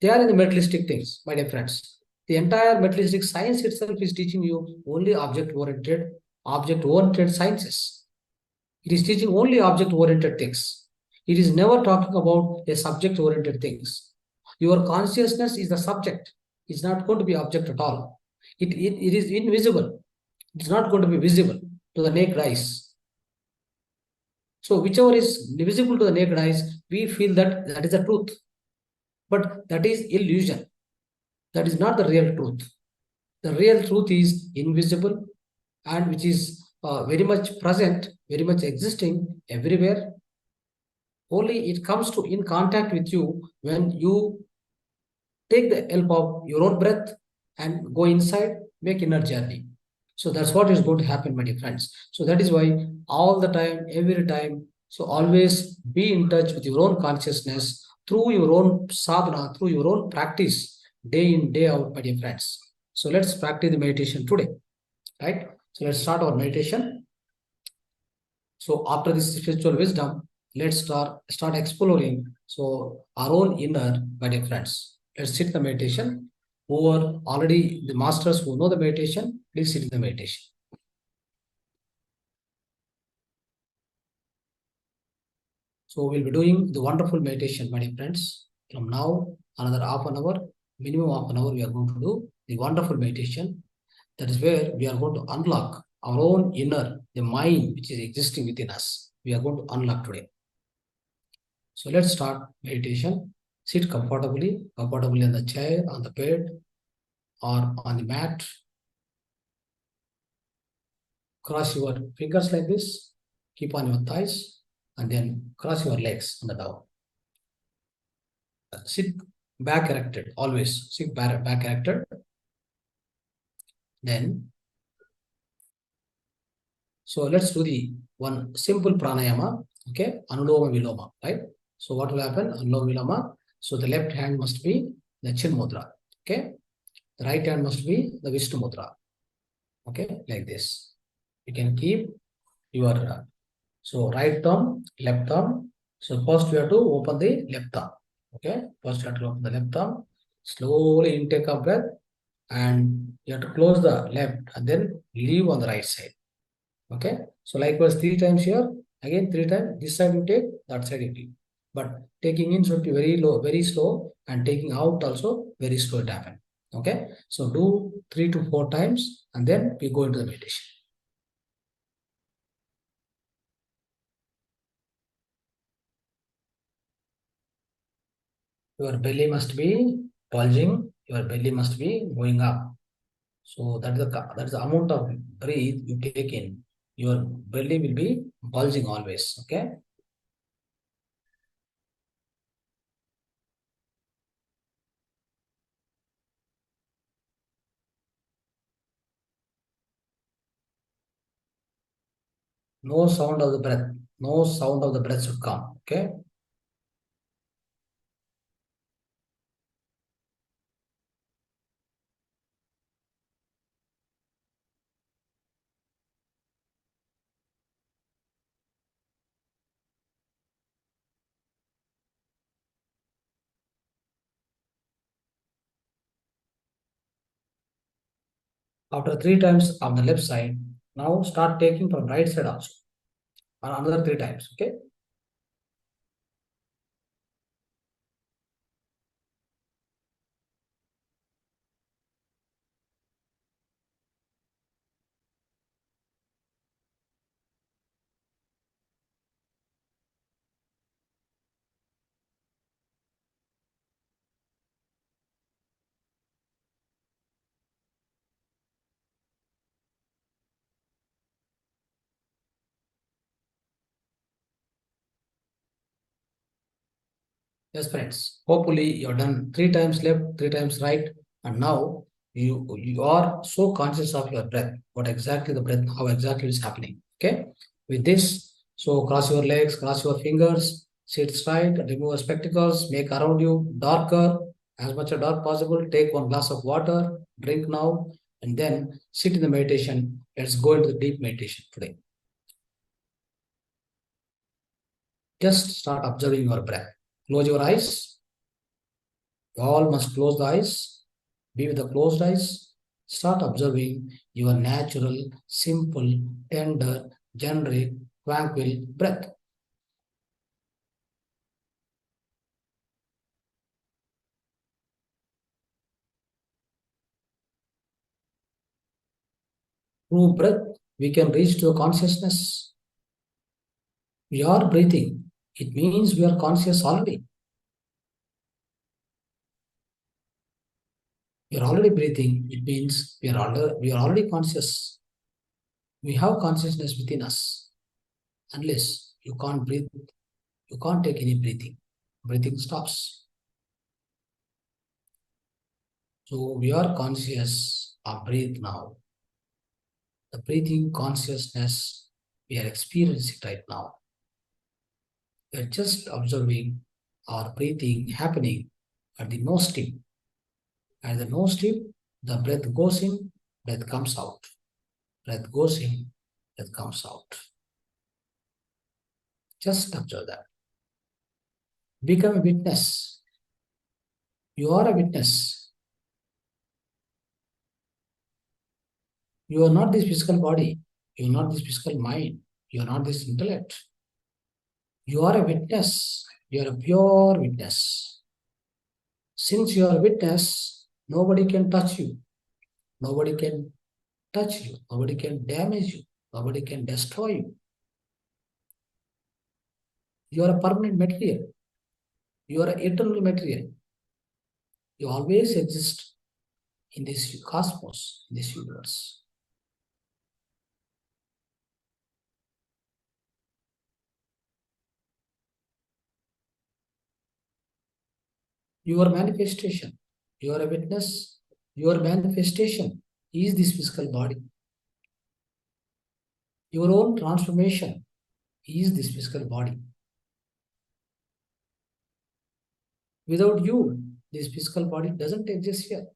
They are in the materialistic things, my dear friends. The entire materialistic science itself is teaching you only object-oriented sciences. It is teaching only object-oriented things. It is never talking about a subject-oriented things. Your consciousness is the subject. It's not going to be object at all. It is invisible. It's not going to be visible to the naked eyes. So whichever is visible to the naked eyes, we feel that is the truth. But that is illusion. That is not the real truth. The real truth is invisible, and which is very much present, very much existing everywhere. Only it comes to in contact with you when you take the help of your own breath and go inside, make inner journey. So that's what is going to happen, my dear friends. So that is why all the time, every time, so always be in touch with your own consciousness through your own sadhana, through your own practice, day in, day out, my dear friends. So let's practice the meditation today, right? So let's start our meditation. So after this spiritual wisdom, let's start exploring so our own inner, my dear friends. Let's sit the meditation. Who are already the masters who know the meditation, please sit in the meditation. So we'll be doing the wonderful meditation, my dear friends. From now, another half an hour, minimum half an hour, we are going to do the wonderful meditation. That is where we are going to unlock our own inner, the mind which is existing within us. We are going to unlock today. So let's start meditation. Sit comfortably on the chair, on the bed, or on the mat. Cross your fingers like this. Keep on your thighs, and then cross your legs on the down. Sit back erected, always sit back erected. Then, so let's do the one simple pranayama, okay? Anuloma Viloma, right? So what will happen? Anuloma Viloma. So the left hand must be the Chin Mudra, okay? The right hand must be the Vishnu Mudra, okay? Like this. You can keep your, so right thumb, left thumb. So first we have to open the left thumb, okay? First you have to open the left thumb. Slowly intake of breath, and you have to close the left and then leave on the right side. Okay, so likewise 3 times here, again 3 times. This side you take, that side you take. But taking in should be very low, very slow, and taking out also very slow it happen. Okay, so do 3 to 4 times, and then we go into the meditation. Your belly must be bulging, your belly must be going up. So that's the amount of breath you take in. Your belly will be bulging always. Okay. No sound of the breath. No sound of the breath should come. Okay. After 3 times on the left side, now start taking from right side also. Another 3 times. Okay. Yes, friends. Hopefully you're done 3 times left, 3 times right, and now you are so conscious of your breath. What exactly the breath, how exactly is happening. Okay. With this, so cross your legs, cross your fingers, sit straight, remove your spectacles, make around you darker, as much as dark possible. Take 1 glass of water, drink now, and then sit in the meditation. Let's go into the deep meditation today. Just start observing your breath. Close your eyes. You all must close the eyes. Be with the closed eyes. Start observing your natural, simple, tender, generic, tranquil breath. Through breath, we can reach to a consciousness. We are breathing. It means we are conscious already. We are already breathing. It means we are already conscious. We have consciousness within us. Unless you can't breathe, you can't take any breathing. Breathing stops. So we are conscious of breathe now. The breathing consciousness we are experiencing right now. We are just observing our breathing happening at the nose tip. At the nose tip, the breath goes in, breath comes out. Breath goes in, breath comes out. Just observe that. Become a witness. You are a witness. You are not this physical body. You are not this physical mind. You are not this intellect. You are a witness. You are a pure witness. Since you are a witness, nobody can touch you. Nobody can touch you. Nobody can damage you. Nobody can destroy you. You are a permanent material. You are an eternal material. You always exist in this cosmos, in this universe. Your manifestation, you are a witness. Your manifestation is this physical body. Your own transformation is this physical body. Without you, this physical body doesn't exist here.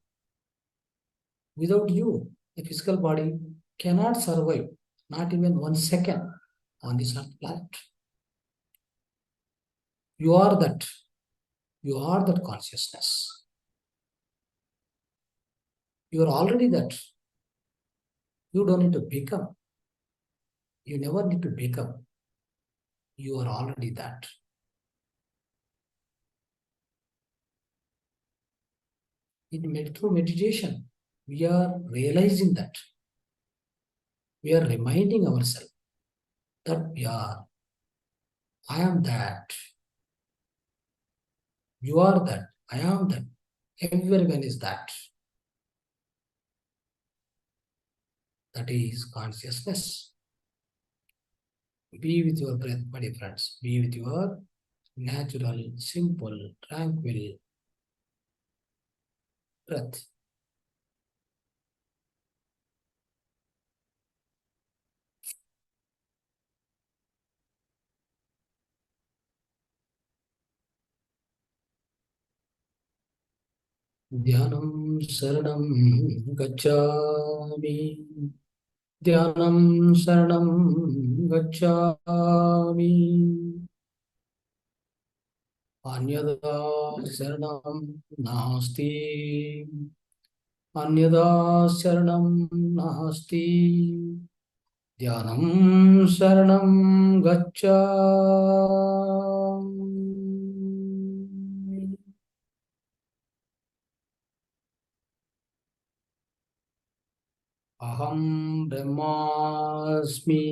Without you, the physical body cannot survive, not even 1 second on this earth planet. You are that. You are that consciousness. You are already that. You don't need to become. You never need to become. You are already that. Through meditation, we are realizing that. We are reminding ourselves that we are. I am that. You are that. I am that. Everyone is that. That is consciousness. Be with your breath, my dear friends. Be with your natural, simple, tranquil breath. Dhyanam saranam gacchami. Dhyanam saranam gacchami. Anyada saranam nasti. Anyada saranam nasti. Dhyanam saranam gacchami. Aham brahmasmi.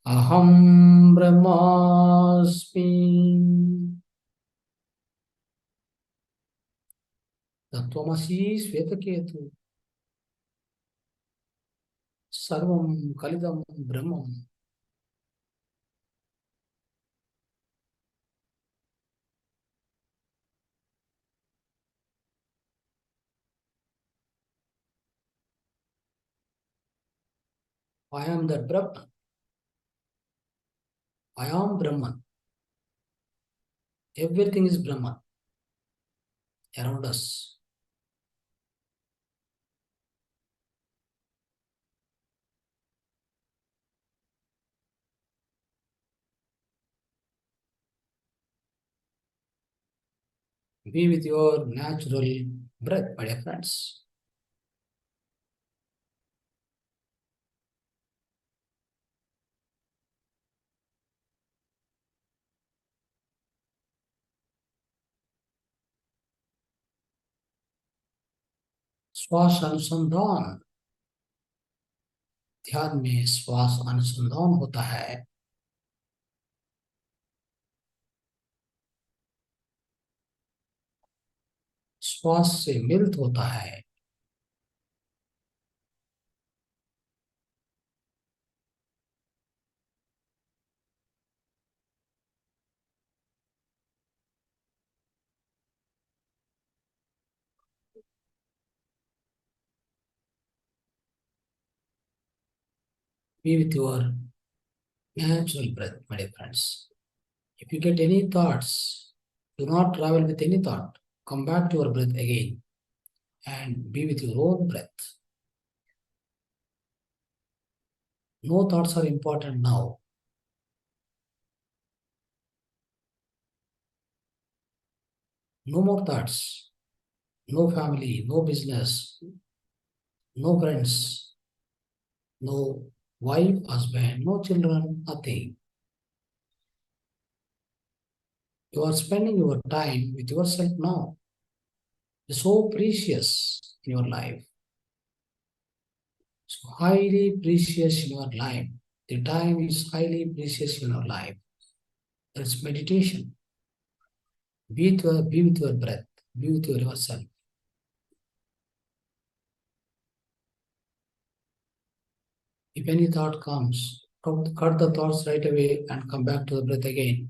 Aham brahmasmi. Tattvamasi Svetaketu. Sarvam Kalidam Brahman. I am that Brahman. I am Brahman. Everything is Brahman around us. Be with your natural breath, my dear friends. श्वास अनुसंधान. ध्यान में श्वास अनुसंधान होता है. श्वास से मिलित होता है. Be with your natural breath, my dear friends. If you get any thoughts, do not travel with any thought. Come back to your breath again and be with your own breath. No thoughts are important now. No more thoughts. No family, no business, no friends, no wife, husband, no children, nothing. You are spending your time with yourself now. It's so precious in your life. So highly precious in your life. The time is highly precious in your life. That's meditation. Be with your breath. Be with yourself. If any thought comes, cut the thoughts right away and come back to the breath again.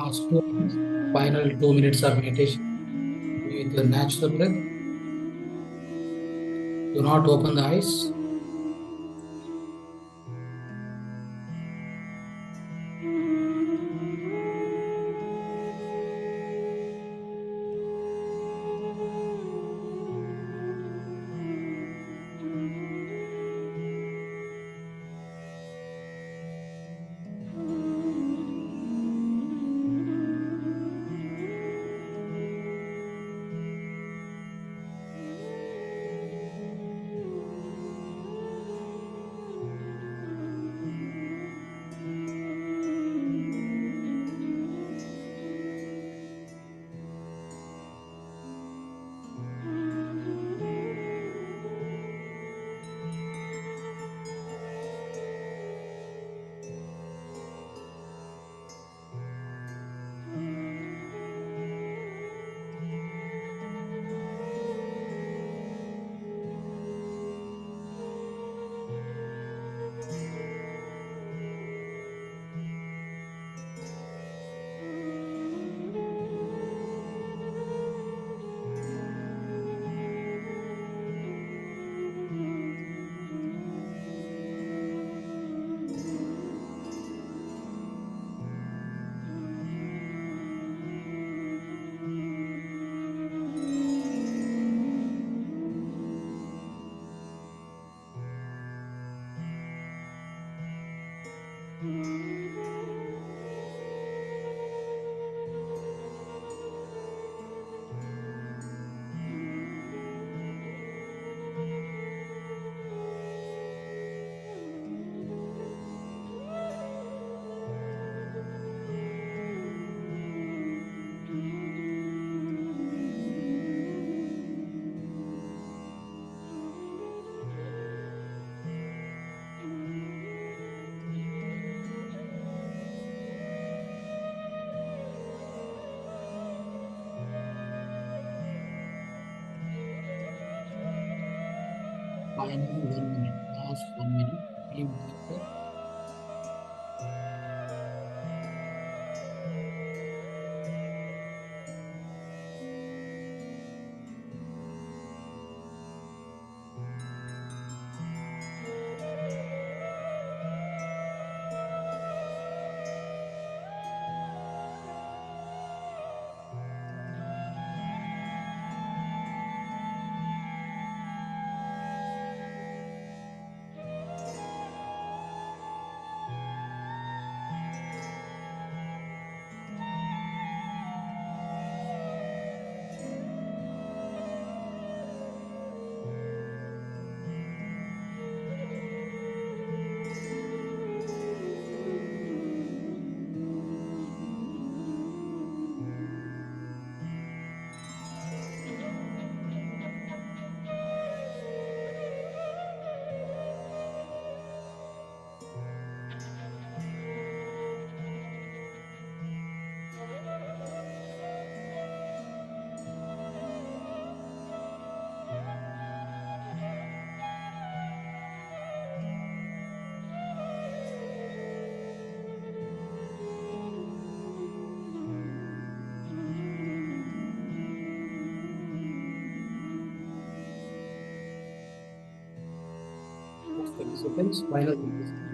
Last 2 minutes, final 2 minutes of meditation with the natural breath. Do not open the eyes. Final 1 minute. Last 1 minute. Deep breath. Last 30 seconds. Final 30 seconds.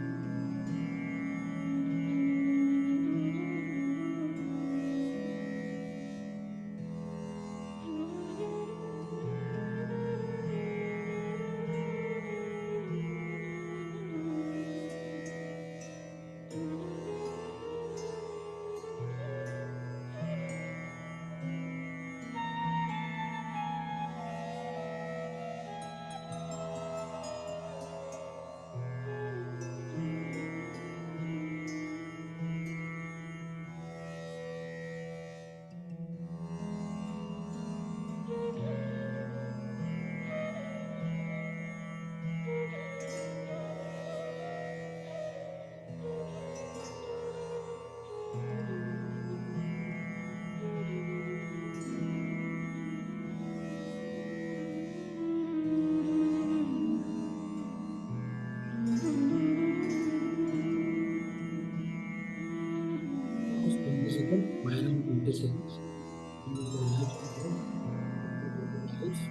seconds. And your life support, life.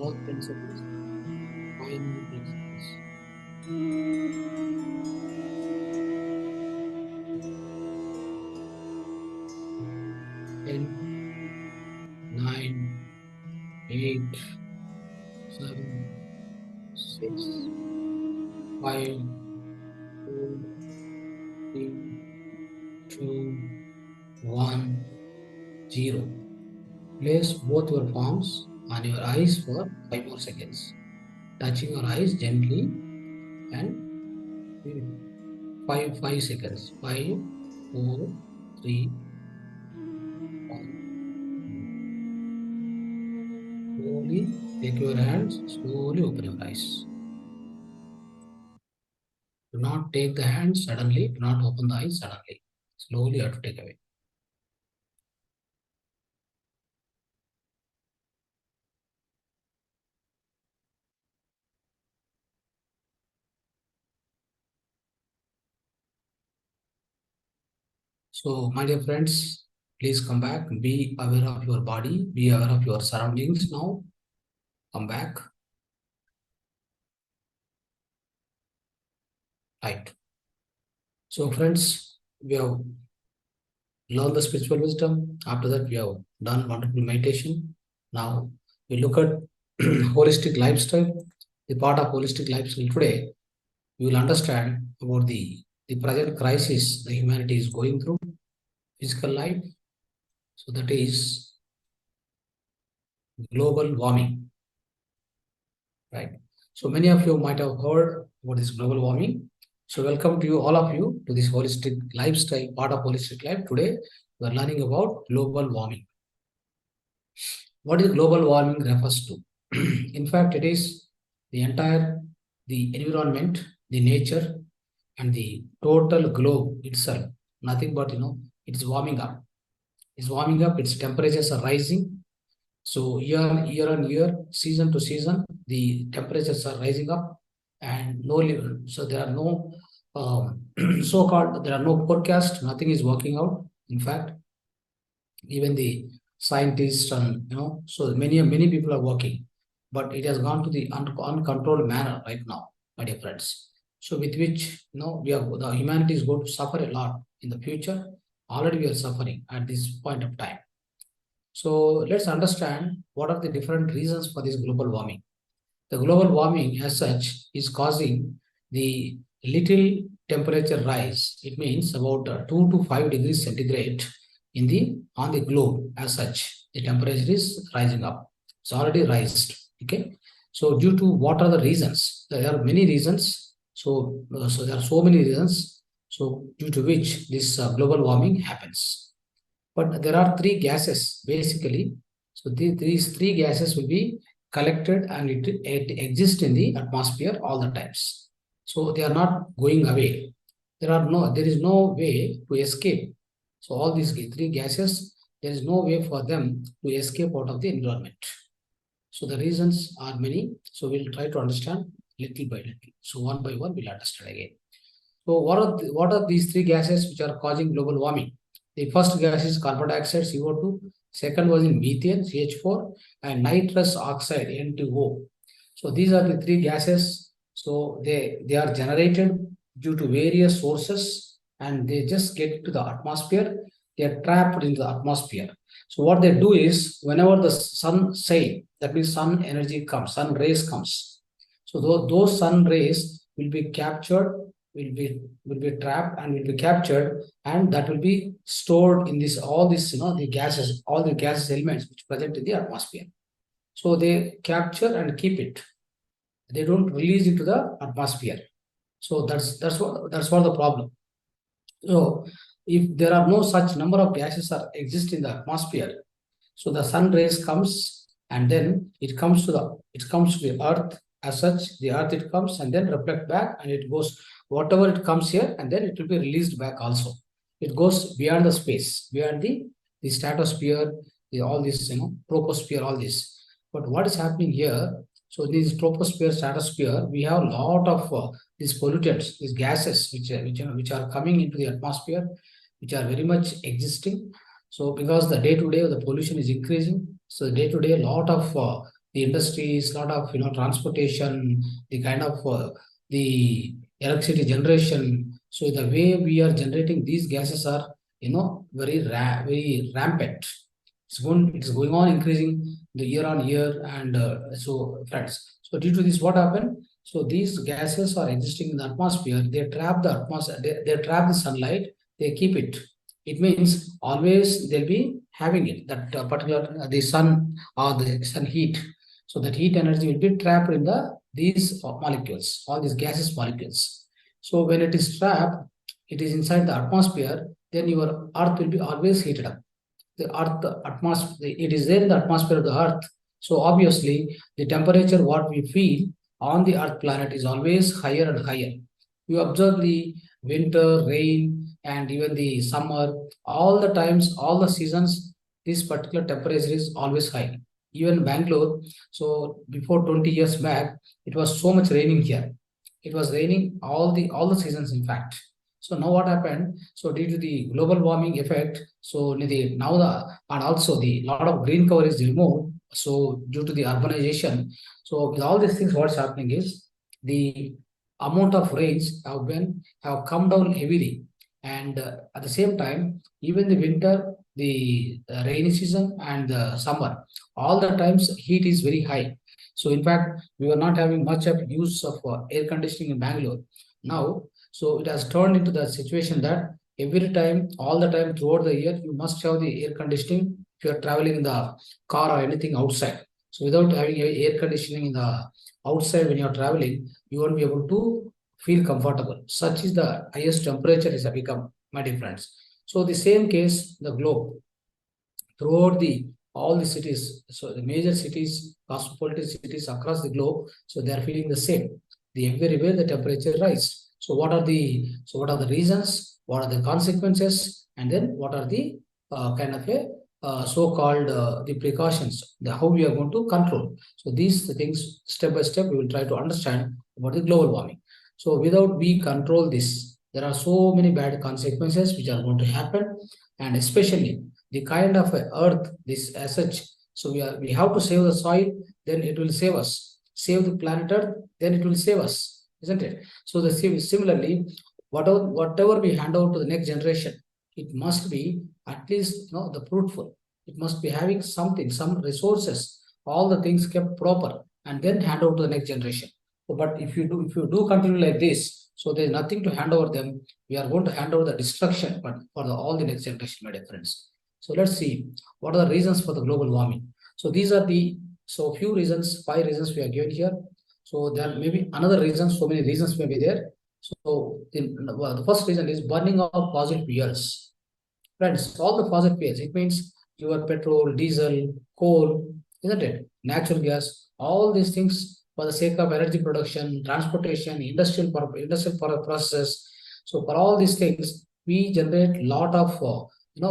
All 10 seconds. 5 more 10 seconds. 10, 9, 8, 7, 6, 5, 4, 3, 2, 1, 0. Place both your palms on your eyes for 5 more seconds. Touching your eyes gently and 5 seconds. 5, 4, 3, 1. Slowly take your hands, slowly open your eyes. Do not take the hands suddenly, do not open the eyes suddenly. Slowly you have to take away. So, my dear friends, please come back. Be aware of your body. Be aware of your surroundings now. Come back. Right. So, friends, we have learned the spiritual wisdom. After that, we have done wonderful meditation. Now, we look at holistic lifestyle. The part of holistic lifestyle today, you will understand about the present crisis the humanity is going through, physical life. So that is global warming, right? So many of you might have heard about this global warming. So welcome to you, all of you, to this holistic lifestyle, part of holistic life. Today, we are learning about global warming. What is global warming refers to? In fact, it is the entire, the environment, the nature, and the total globe itself. Nothing but, it's warming up. It's warming up, its temperatures are rising. So year on year, season to season, the temperatures are rising up and no level. So there are no so-called, there are no forecasts, nothing is working out. In fact, even the scientists and, so many people are working, but it has gone to the uncontrolled manner right now, my dear friends. So with which, the humanity is going to suffer a lot in the future. Already we are suffering at this point of time. So let's understand what are the different reasons for this global warming. The global warming as such is causing the little temperature rise. It means about 2 to 5 degrees centigrade on the globe as such. The temperature is rising up. It's already raised. Okay. So due to what are the reasons? There are many reasons. So there are so many reasons. So due to which this global warming happens. But there are three gases basically. So these three gases will be collected and it exists in the atmosphere all the times. So they are not going away. There is no way to escape. So all these three gases, there is no way for them to escape out of the environment. So the reasons are many. So we'll try to understand little by little. So one by one, we'll understand again. So what are these three gases which are causing global warming? The first gas is carbon dioxide, CO2. Second was in methane, CH4, and nitrous oxide, N2O. So these are the three gases. So they are generated due to various sources and they just get to the atmosphere. they are trapped in the atmosphere. So what they do is, whenever the sun say, that means sun energy comes, sun rays comes. So those sun rays will be captured, will be trapped and will be captured, and that will be stored in this all this the gases, all the gases elements which present in the atmosphere. So they capture and keep it. They don't release into the atmosphere. So that's what the problem. So if there are no such number of gases are exist in the atmosphere, so the sun rays comes and then it comes to the earth. As such, the earth it comes and then reflect back, and it goes whatever it comes here, and then it will be released back also. It goes beyond the space, beyond the stratosphere, all this troposphere, all this. But what is happening here? So this troposphere, stratosphere, we have a lot of these pollutants, these gases, which are coming into the atmosphere, which are very much existing. So because the day-to-day the pollution is increasing, so day-to-day a lot of the industries, lot of transportation, the kind of the electricity generation. So the way we are generating these gases are very rampant. It's going on increasing the year on year, and so friends. So due to this, what happened? So these gases are existing in the atmosphere. They trap the atmosphere. They trap the sunlight. They keep it. It means always they'll be having it, that particular the sun or the sun heat. So that heat energy will be trapped in these molecules, all these gases molecules. So when it is trapped, it is inside the atmosphere, then your earth will be always heated up. The earth atmosphere, it is there in the atmosphere of the earth. So obviously the temperature what we feel on the earth planet is always higher and higher. You observe the winter, rain, and even the summer, all the times, all the seasons, this particular temperature is always high. Even Bangalore, so before 20 years back, it was so much raining here. It was raining all the seasons, in fact. So now what happened? So due to the global warming effect, so and also the lot of green cover is removed. So due to the urbanization, so with all these things, what's happening is the amount of rains have come down heavily, and at the same time, even the winter, the rainy season, and the summer, all the times heat is very high. So in fact, we were not having much of use of air conditioning in Bangalore. Now, so it has turned into the situation that every time, all the time throughout the year, you must have the air conditioning if you are traveling in the car or anything outside. So without having air conditioning in the outside when you are traveling, you won't be able to feel comfortable. Such is the highest temperature is become, my dear friends. So the same case, the globe, throughout all the cities, so the major cities, cosmopolitan cities across the globe, so they are feeling the same. Everywhere the temperature rise. So what are the reasons? What are the consequences? And then what are the kind of a so-called the precautions? How we are going to control. So these things step by step we will try to understand about the global warming. So without we control this, there are so many bad consequences which are going to happen, and especially the kind of earth this as such. So we have to save the soil, then it will save us. Save the planet Earth, then it will save us, isn't it? So similarly, whatever we hand over to the next generation, it must be at least the fruitful. It must be having something, some resources, all the things kept proper, and then hand over to the next generation. So, but if you do continue like this, so there's nothing to hand over them. We are going to hand over the destruction, but for all the next generation, my dear friends. So let's see what are the reasons for the global warming. So these are few reasons, 5 reasons we are given here. So there may be another reasons, so many reasons may be there. So the first reason is burning of fossil fuels. Friends, all the fossil fuels, it means your petrol, diesel, coal, isn't it? Natural gas, all these things for the sake of energy production, transportation, industrial processes. So for all these things, we generate lot of,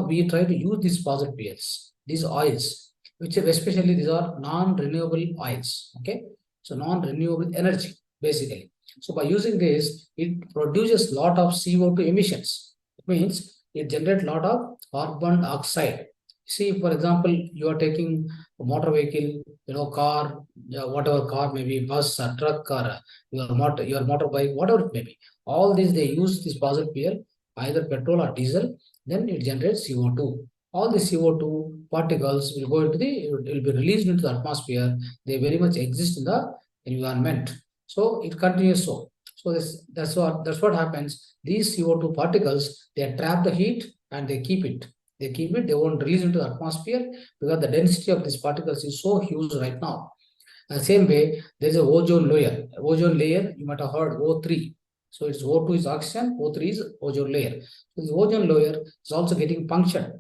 we try to use these fossil fuels, these oils, which especially these are non-renewable oils. Okay, so non-renewable energy basically. So by using this, it produces lot of CO2 emissions. It means it generates lot of carbon dioxide. See, for example, you are taking a motor vehicle, car, whatever car, maybe bus, or truck, or your motorbike, whatever it may be. All these they use this fossil fuel. either petrol or diesel, then it generates CO2. All the CO2 particles will go into it will be released into the atmosphere. They very much exist in the environment. So it continues so. So that's what happens. These CO2 particles, they trap the heat and they keep it. They won't release into the atmosphere because the density of these particles is so huge right now. The same way, there's a ozone layer. Ozone layer, you might have heard O3. So it's O2 is oxygen, O3 is ozone layer. So the ozone layer is also getting punctured.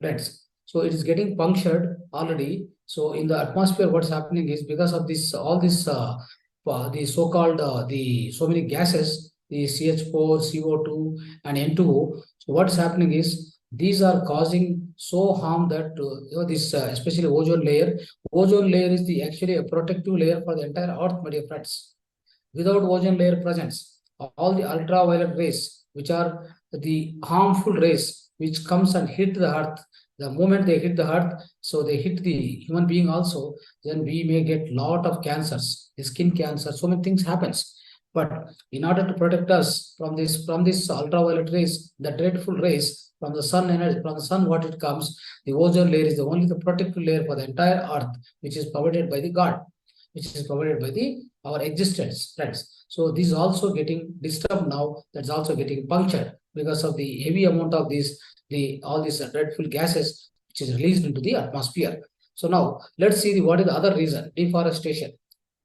Friends. So it is getting punctured already. So in the atmosphere, what's happening is because of this, all this, the so-called, the so many gases, the CH4, CO2, and N2O. So what's happening is these are causing so harm that this, especially ozone layer. Ozone layer is the actually a protective layer for the entire Earth, my dear friends. Without ozone layer presence, all the ultraviolet rays, which are the harmful rays, which comes and hit the earth, the moment they hit the earth, so they hit the human being also, then we may get lot of cancers, the skin cancer, so many things happens. But in order to protect us from this ultraviolet rays, the dreadful rays from the sun energy, from the sun, what it comes, the ozone layer is the only the protective layer for the entire earth, which is provided by the God, which is provided by the our existence, friends. So this is also getting disturbed now. That's also getting punctured because of the heavy amount of all these dreadful gases which is released into the atmosphere. So now let's see what is the other reason: deforestation.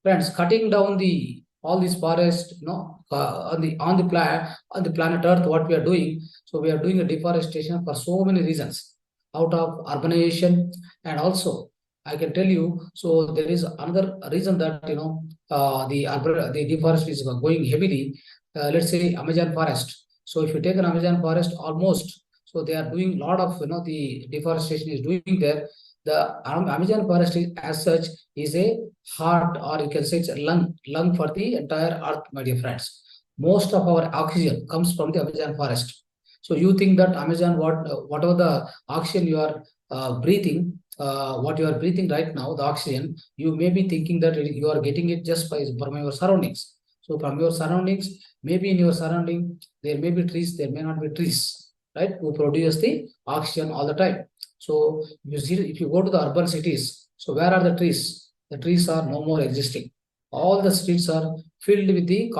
Friends, cutting down the all these forests, on the planet Earth, what we are doing. So we are doing a deforestation for so many reasons, out of urbanization, and also I can tell you. So there is another reason that the deforestation is going heavily. Let's say Amazon forest. So if you take an Amazon forest, almost, so they are doing a lot of the deforestation is doing there. The Amazon forest is, as such, is a heart, or you can say it's a lung for the entire earth, my dear friends. Most of our oxygen comes from the Amazon forest. So you think that Amazon, whatever the oxygen you are breathing, what you are breathing right now, the oxygen, you may be thinking that you are getting it just from your surroundings. So from your surroundings, maybe in your surrounding, there may be trees, there may not be trees, right, who produce the oxygen all the time. So you see, if you go to the urban cities, so where are the trees? The trees are no more existing. All the streets are filled with the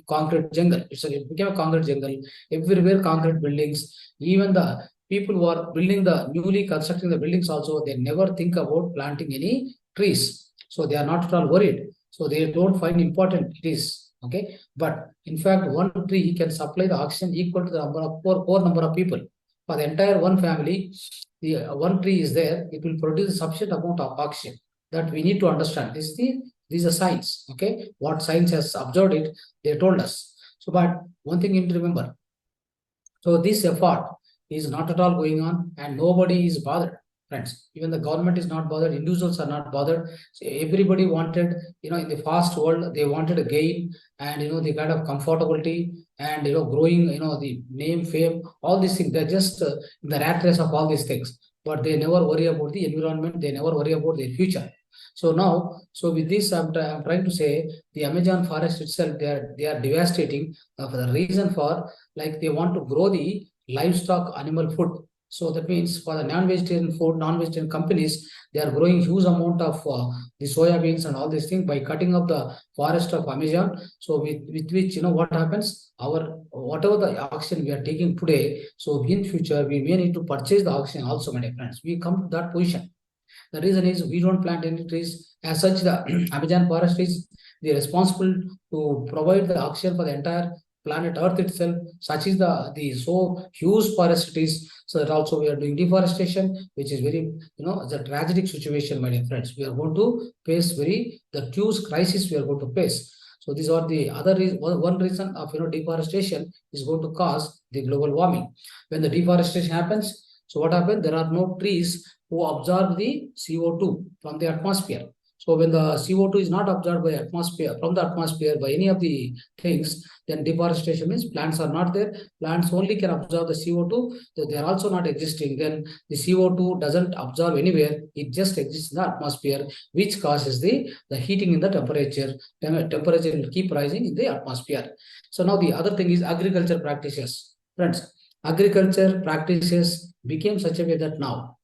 concrete jungle. It became a concrete jungle. Everywhere concrete buildings. Even the people who are building newly constructing the buildings also, they never think about planting any trees. So they are not at all worried. So they don't find important trees. Okay. But in fact, one tree can supply the oxygen equal to the number of poor number of people. For the entire one family, the one tree is there, it will produce a sufficient amount of oxygen. That we need to understand. This is a science. Okay. What science has observed it, they told us. So, but one thing you need to remember. So this effort is not at all going on, and nobody is bothered, friends. Even the government is not bothered, individuals are not bothered. So everybody wanted, in the fast world, they wanted a gain, and the kind of comfortability, and growing, the name, fame, all these things. They're just in the rat race of all these things, but they never worry about the environment, they never worry about their future. So now, so with this, I'm trying to say the Amazon forest itself, they are devastating for the reason for, like, they want to grow the livestock animal food. So that means for the non-vegetarian food, non-vegetarian companies, they are growing huge amount of the soya beans and all these things by cutting up the forest of Amazon. So with which, what happens? Our whatever the oxygen we are taking today, so in future we may need to purchase the oxygen also, my dear friends. We come to that position. The reason is we don't plant any trees. As such, the Amazon forest is the responsible to provide the oxygen for the entire planet Earth itself. Such is the so huge forest it is. So that also we are doing deforestation, which is very, it's a tragic situation, my dear friends. We are going to face the huge crisis we are going to face. So these are the other reason. One reason of deforestation is going to cause the global warming. When the deforestation happens, so what happens? There are no trees who absorb the CO2 from the atmosphere. So when the CO2 is not absorbed by from the atmosphere by any of the things, then deforestation means plants are not there. Plants only can absorb the CO2. So they are also not existing. Then the CO2 doesn't absorb anywhere. It just exists in the atmosphere, which causes the heating in the temperature. Temperature will keep rising in the atmosphere. So now the other thing is agriculture practices. Friends, agriculture practices became such a way that now,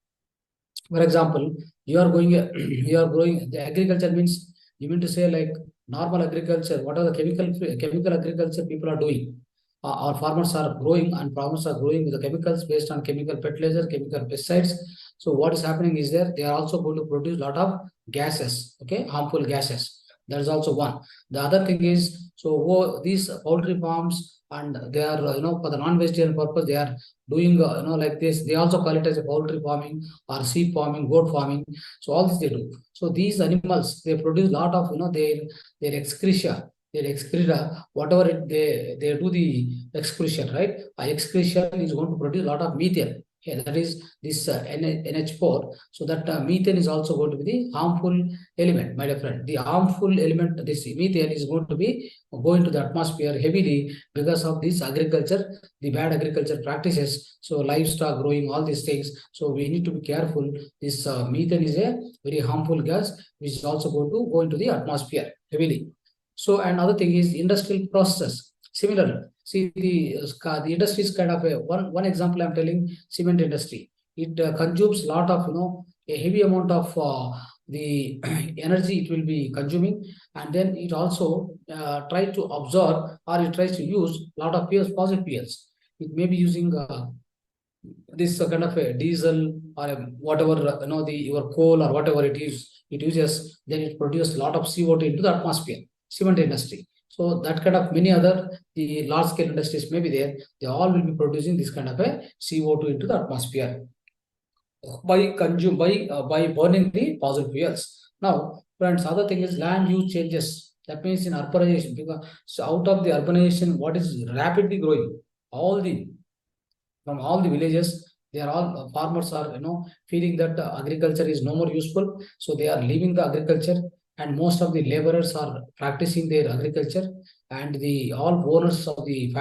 for example, you are going, you are growing. The agriculture means you mean to say like normal agriculture. What are the chemical agriculture people are doing? Our farmers are growing, and farmers are growing with the chemicals based on chemical fertilizer, chemical pesticides. So what is happening is there they are also going to produce a lot of gases, okay, harmful gases. That is also one. The other thing is, so these poultry farms, and they are for the non-vegetarian purpose they are doing like this. They also call it as a poultry farming or sheep farming, goat farming. So all this they do. So these animals they produce a lot of their excretia, whatever they do the excretion, right? Excretion is going to produce a lot of methane. Yeah, that is this NH4. So that methane is also going to be the harmful element, my dear friend. The harmful element, this methane is going to be going to the atmosphere heavily because of this agriculture, the bad agriculture practices. So livestock growing, all these things. So we need to be careful. This methane is a very harmful gas, which is also going to go into the atmosphere heavily. So another thing is industrial process. Similar, see the industry is kind of a one example I'm telling, cement industry. It consumes a lot of a heavy amount of the energy it will be consuming, and then it also try to absorb, or it tries to use a lot of fuels, fossil fuels. It may be using this kind of a diesel or whatever the your coal or whatever it uses, then it produces a lot of CO2 into the atmosphere. Cement industry. So that kind of many other the large scale industries may be there. They all will be producing this kind of a CO2 into the atmosphere by burning the fossil fuels. Now, friends, other thing is land use changes. That means in urbanization, because so out of the urbanization, what is rapidly growing, all the from all the villages, they are all farmers are feeling that agriculture is no more useful, so they are leaving the agriculture, and most of the laborers are practicing their agriculture, and the all owners of the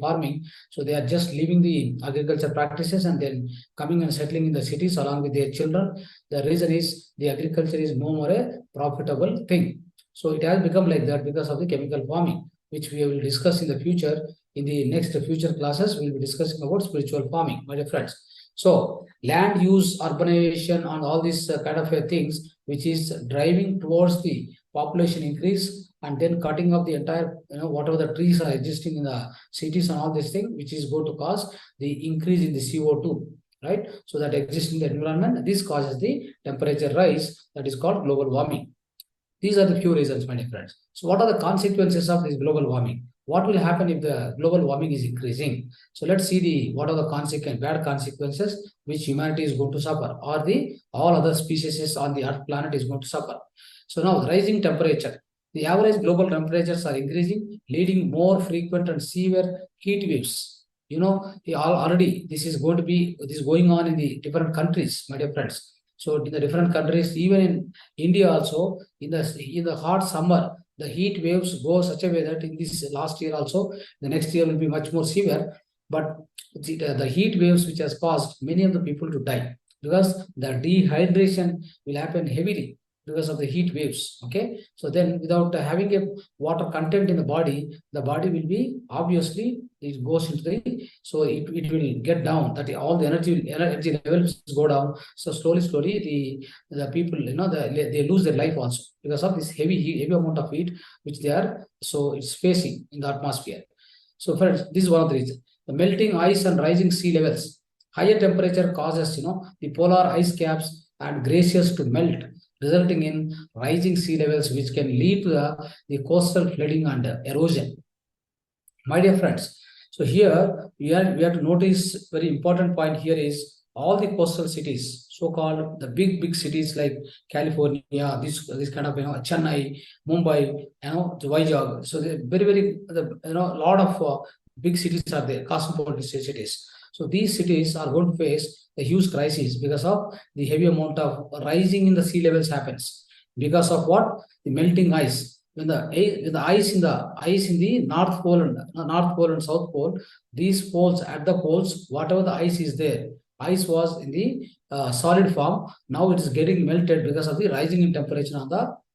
farming, so they are just leaving the agriculture practices and then coming and settling in the cities along with their children. The reason is the agriculture is no more a profitable thing. So it has become like that because of the chemical farming, which we will discuss in the future. In the next future classes, we'll be discussing about spiritual farming, my dear friends. So land use, urbanization, and all these kind of things, which is driving towards the population increase, and then cutting of the entire, whatever the trees are existing in the cities and all this thing, which is going to cause the increase in the CO2, right? So that exists in the environment, this causes the temperature rise, that is called global warming. These are the few reasons, my dear friends. So what are the consequences of this global warming? What will happen if the global warming is increasing? So let's see what are the bad consequences which humanity is going to suffer, or the all other species on the Earth planet is going to suffer. So now rising temperature. The average global temperatures are increasing, leading more frequent and severe heat waves. Already this is going on in the different countries, my dear friends. So in the different countries, even in India also, in the hot summer, the heat waves go such a way that in this last year also, the next year will be much more severe. But the heat waves which has caused many of the people to die, because the dehydration will happen heavily because of the heat waves. Okay, so then without having a water content in the body will be obviously it goes into the, so it will get down, that all the energy levels go down. So slowly the people they lose their life also because of this heavy amount of heat which they are, so it's facing in the atmosphere. So friends, this is one of the reasons. The melting ice and rising sea levels. Higher temperature causes the polar ice caps and glaciers to melt, resulting in rising sea levels, which can lead to the coastal flooding and erosion. My dear friends, so here we have to notice very important point here is all the coastal cities, so-called the big cities like California, this kind of Chennai, Mumbai, Vizag. So they very lot of big cities are there, cosmopolitan cities. So these cities are going to face a huge crisis because of the heavy amount of rising in the sea levels happens. Because of what? The melting ice. When the ice in the North Pole and South Pole, these poles at the poles, whatever the ice is there, ice was in the solid form. Now it is getting melted because of the rising in temperature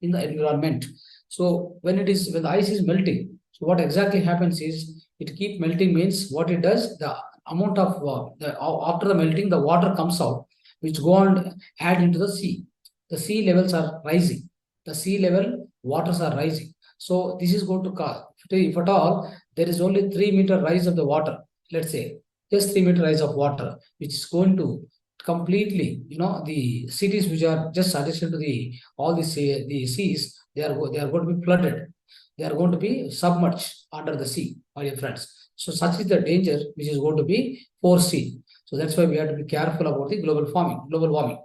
in the environment. So when the ice is melting, so what exactly happens is It keep melting means what it does, the amount of after the melting, the water comes out, which go and add into the sea. The sea levels are rising. The sea level waters are rising. So this is going to cause, if at all there is only 3 meter rise of the water, let's say just 3 meter rise of water, which is going to completely, the cities which are just adjacent to the all the seas, they are going to be flooded. They are going to be submerged under the sea, my dear friends. So such is the danger which is going to be foreseen. So that's why we have to be careful about the global warming.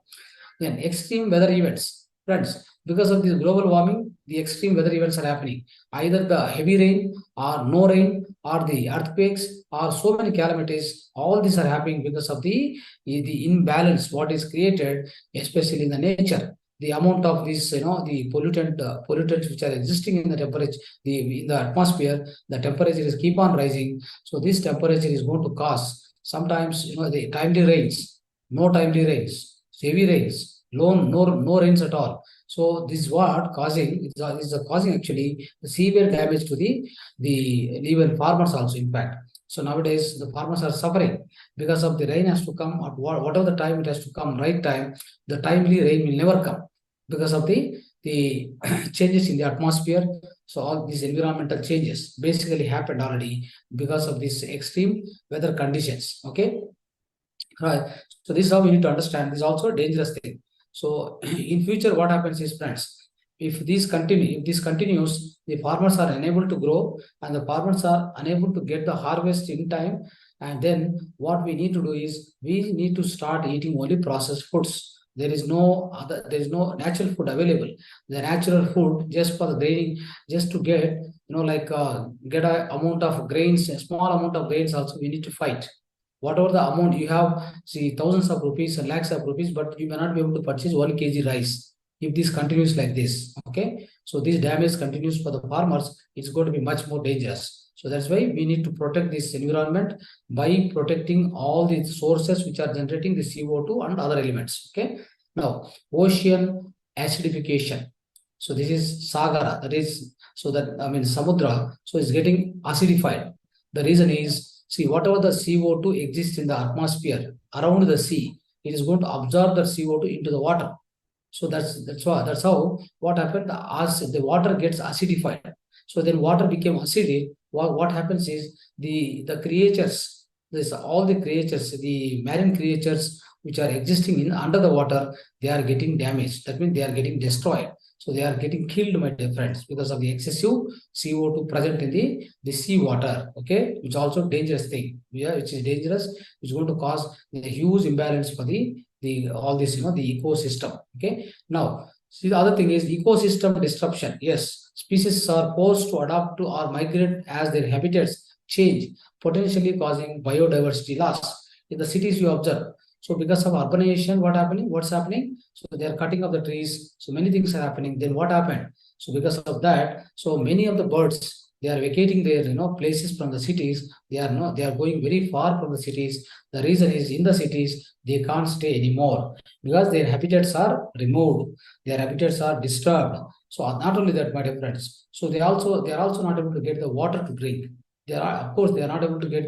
Then extreme weather events. Friends, because of this global warming, the extreme weather events are happening. Either the heavy rain or no rain or the earthquakes or so many calamities, all these are happening because of the imbalance what is created, especially in the nature. The amount of this, the pollutants which are existing in the temperature, in the atmosphere, the temperature is keep on rising. So this temperature is going to cause sometimes, the timely rains, no timely rains, heavy rains, no rains at all. So this is what causing, is causing actually the severe damage to the even farmers also impact. So nowadays the farmers are suffering because of the rain has to come at whatever the time it has to come, right time. The timely rain will never come because of the changes in the atmosphere. So all these environmental changes basically happened already because of these extreme weather conditions. Okay. Right. So this is how we need to understand. This is also a dangerous thing. So in future, what happens is, friends, if this continues, the farmers are unable to grow and the farmers are unable to get the harvest in time. And then what we need to do is we need to start eating only processed foods. There is no natural food available. The natural food just for the graining, just to get, get a amount of grains, a small amount of grains also we need to fight. Whatever the amount you have, see thousands of rupees and lakhs of rupees, but you may not be able to purchase 1 kg rice if this continues like this. Okay, so this damage continues for the farmers, it's going to be much more dangerous. So that's why we need to protect this environment by protecting all the sources which are generating the CO2 and other elements. Okay, now ocean acidification. So this is sagara, that is, so that samudra, so it's getting acidified. The reason is, see, whatever the CO2 exists in the atmosphere around the sea, it is going to absorb the CO2 into the water. So that's how what happened, as the water gets acidified. So then water became acidic. What happens is the creatures, all the creatures, the marine creatures which are existing in under the water, they are getting damaged. That means they are getting destroyed. So they are getting killed, my dear friends, because of the excessive CO2 present in the sea water. Okay, which also dangerous thing. Yeah, which is dangerous, which is going to cause a huge imbalance for all this, the ecosystem. Okay, now see, the other thing is ecosystem disruption. Yes, species are forced to adapt to or migrate as their habitats change, potentially causing biodiversity loss. In the cities you observe, so because of urbanization, what's happening? So they are cutting off the trees. So many things are happening. Then what happened? So because of that, so many of the birds, they are vacating their places from the cities. They are going very far from the cities. The reason is, in the cities they can't stay anymore because their habitats are removed. Their habitats are disturbed. So not only that, my dear friends. So they are also not able to get the water to drink. Of course, they are not able to get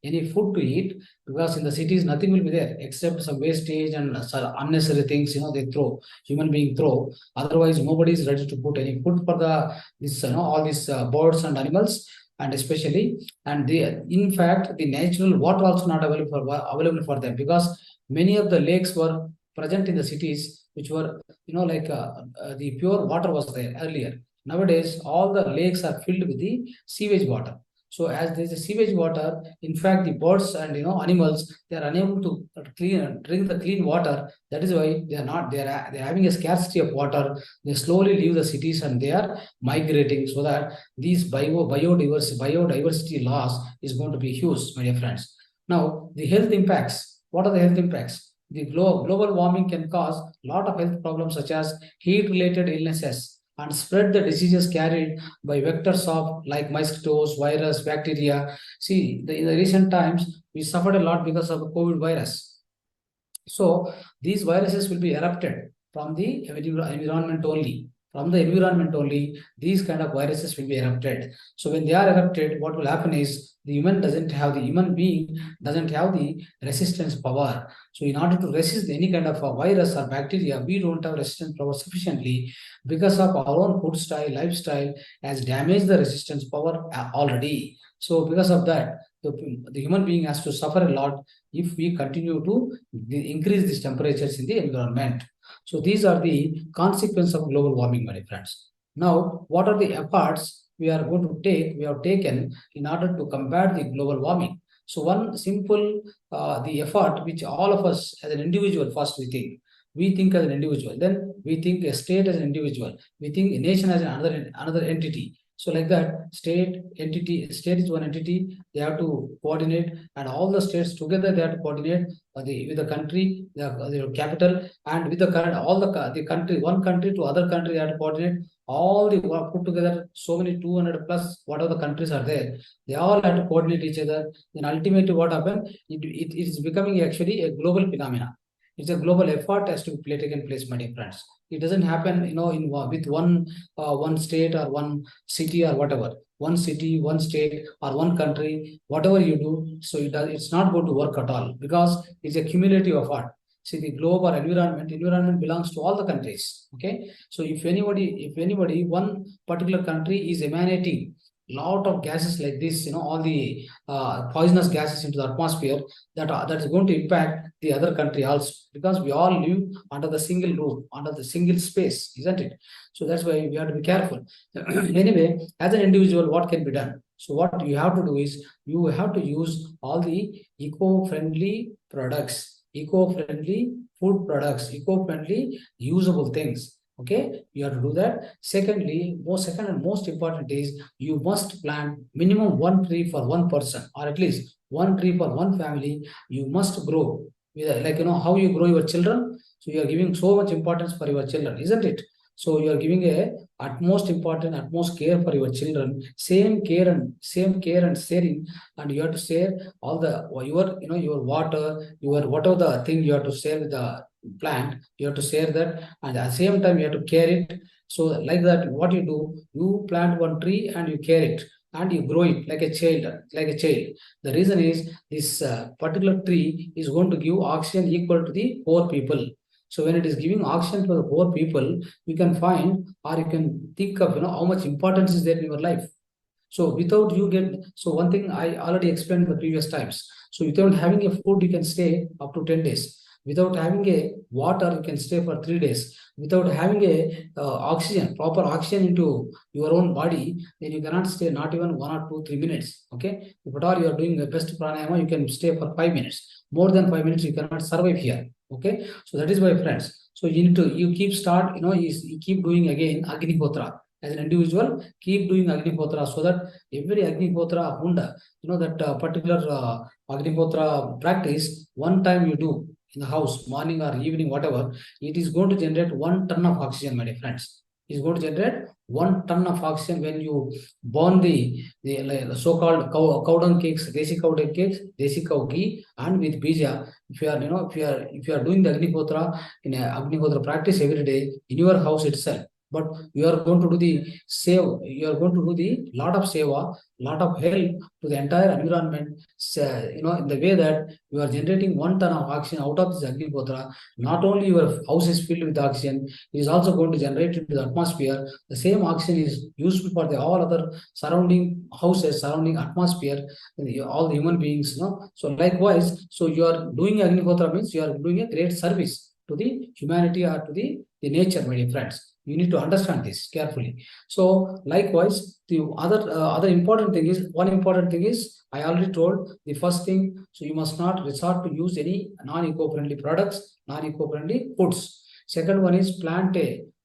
any food to eat, because in the cities nothing will be there except some wastage and unnecessary things, human being throw. Otherwise, nobody is ready to put any food for all these birds and animals, and especially, and in fact, the natural water also not available for them, because many of the lakes were present in the cities, which were, the pure water was there earlier. Nowadays, all the lakes are filled with the sewage water. So as there is a sewage water, in fact, the birds and animals, they are unable to drink the clean water. That is why they are having a scarcity of water. They slowly leave the cities and they are migrating, so that these biodiversity loss is going to be huge, my dear friends. Now the health impacts. What are the health impacts? The global warming can cause a lot of health problems such as heat-related illnesses and spread the diseases carried by vectors of like mosquitoes, virus, bacteria. See, in the recent times, we suffered a lot because of the COVID virus. So these viruses will be erupted from the environment only, from the environment only, these kind of viruses will be erupted. So when they are erupted, what will happen is the human being doesn't have the resistance power. So in order to resist any kind of a virus or bacteria, we don't have resistance power sufficiently because of our own food style, lifestyle has damaged the resistance power already. So because of that, the human being has to suffer a lot if we continue to increase these temperatures in the environment. So these are the consequences of global warming, my friends. Now, what are the efforts we have taken in order to combat the global warming? So one simple, the effort which all of us as an individual first we think as an individual, then we think a state as an individual, we think a nation as another entity. So like that, state is one entity, they have to coordinate, and all the states together they have to coordinate with the country, the capital, and with the current, all the country, one country to other country, they have to coordinate. All the work put together, so many 200 plus whatever the countries are there, they all have to coordinate each other. Then ultimately what happened? It is becoming actually a global phenomena. It's a global effort has to play taken place, my dear friends. It doesn't happen, with one state or one city or whatever. One city, one state, or one country, whatever you do, so it's not going to work at all because it's a cumulative effort. See, the globe or environment belongs to all the countries. Okay, so if anybody, one particular country is emanating lot of gases like this, all the poisonous gases into the atmosphere, that is going to impact the other country also, because we all live under the single roof, under the single space, isn't it? So that's why we have to be careful. Anyway, as an individual, what can be done? So what you have to do is you have to use all the eco-friendly products, eco-friendly food products, eco-friendly usable things. Okay, you have to do that. Secondly, second and most important is you must plant minimum one tree for one person, or at least one tree for one family. You must grow. Like, how you grow your children. So you are giving so much importance for your children, isn't it? So you are giving a utmost care for your children. Same care and sharing, and you have to share all the your water, your whatever the thing you have to share with the plant. You have to share that, and at the same time you have to care it. So like that, what you do, you plant one tree and you care it and you grow it like a child. The reason is this particular tree is going to give oxygen equal to the poor people. So when it is giving oxygen to the poor people, you can find, or you can think of, how much importance is there in your life. So without you get, so one thing I already explained the previous times. So without having a food, you can stay up to 10 days. Without having a water, you can stay for 3 days. Without having a proper oxygen into your own body, then you cannot stay not even 1 or 2, 3 minutes. Okay. If at all you are doing a best pranayama, you can stay for 5 minutes. More than 5 minutes, you cannot survive here. Okay. So that is why, friends. So you keep doing again Agnihotra. As an individual, keep doing Agnihotra, so that every Agnihotra Hunda, that particular Agnihotra practice, one time you do in the house, morning or evening, whatever, it is going to generate 1 ton of oxygen, my dear friends. It is going to generate 1 ton of oxygen when you burn the so-called cow dung cakes, desi cow dung cakes, desi cow ghee, and with bija. If you are doing the Agnihotra in a Agnihotra practice every day in your house itself, but you are going to do you are going to do the lot of seva, lot of help to the entire environment, in the way that you are generating 1 ton of oxygen out of this Agnihotra. Not only your house is filled with oxygen, it is also going to generate into the atmosphere. The same oxygen is useful for the all other surrounding houses, surrounding atmosphere, all the human beings. So likewise, so you are doing Agnihotra means you are doing a great service to the humanity or to the nature, my dear friends. You need to understand this carefully. So likewise, the other important thing is, one important thing is, I already told the first thing. So you must not resort to use any non-eco-friendly products, non-eco-friendly foods. Second one is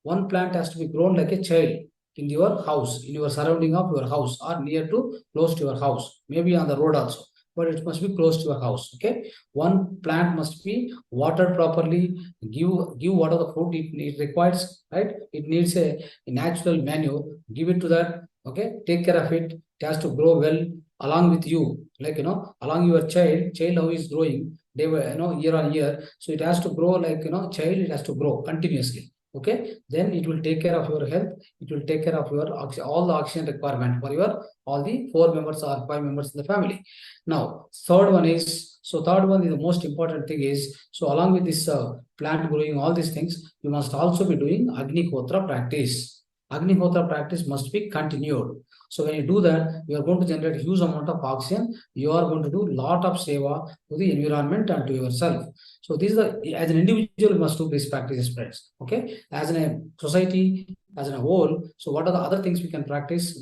one plant has to be grown like a child in your house, in your surrounding of your house, or near to close to your house, maybe on the road also, but it must be close to your house. Okay, one plant must be watered properly, give what are the food it requires, right? It needs a natural manure, give it to that. Okay, take care of it. It has to grow well along with you, like, along your child how is growing, they were, year on year. So it has to grow like, child, it has to grow continuously. Okay, then it will take care of your health. It will take care of your all the oxygen requirement for your all the 4 members or 5 members in the family. Now, third one is the most important thing is, so along with this plant growing, all these things, you must also be doing Agnihotra practice. Agnihotra practice must be continued. So when you do that, you are going to generate huge amount of oxygen. You are going to do lot of seva to the environment and to yourself. So this is as an individual, you must do these practices, friends. Okay, as in a society, as in a whole. So what are the other things we can practice?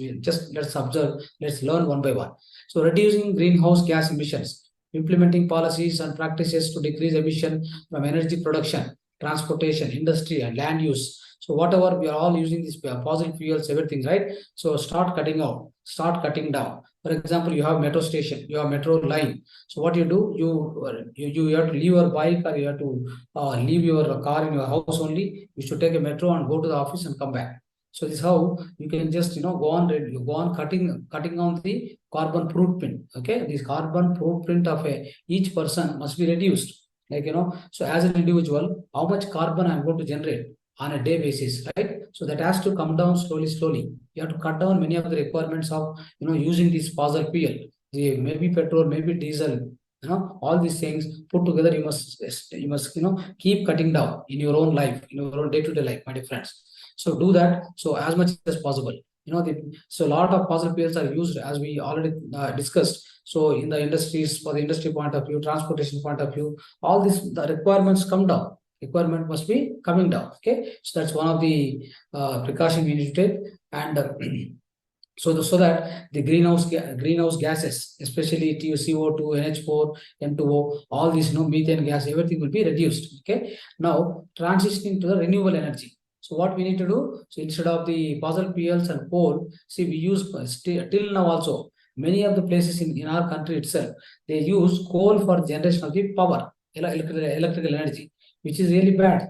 Let's observe. Let's learn one by one. So reducing greenhouse gas emissions, implementing policies and practices to decrease emission from energy production, transportation, industry, and land use. So whatever we are all using these fossil fuels, everything, right? So start cutting out, start cutting down. For example, you have metro station, you have metro line. So what you do, you have to leave your bike, or you have to leave your car in your house only. You should take a metro and go to the office and come back. So this is how you can just go on cutting on the carbon footprint. Okay, this carbon footprint of each person must be reduced. So as an individual, how much carbon I'm going to generate on a day basis, right? So that has to come down slowly. You have to cut down many of the requirements of using this fossil fuel. Maybe petrol, maybe diesel. All these things put together, you must keep cutting down in your own life, in your own day-to-day life, my dear friends. So do that. So as much as possible. So a lot of fossil fuels are used, as we already discussed. So in the industries, for the industry point of view, transportation point of view, all these the requirements come down. Requirement must be coming down. Okay, so that's one of the precaution we need to take. And so that the greenhouse gases, especially CO2, NH4, M2O, all these methane gas, everything will be reduced. Okay, now transitioning to the renewable energy. So what we need to do, so instead of the fossil fuels and coal, see, we use till now also many of the places in our country itself, they use coal for generation of the power, electrical energy, which is really bad.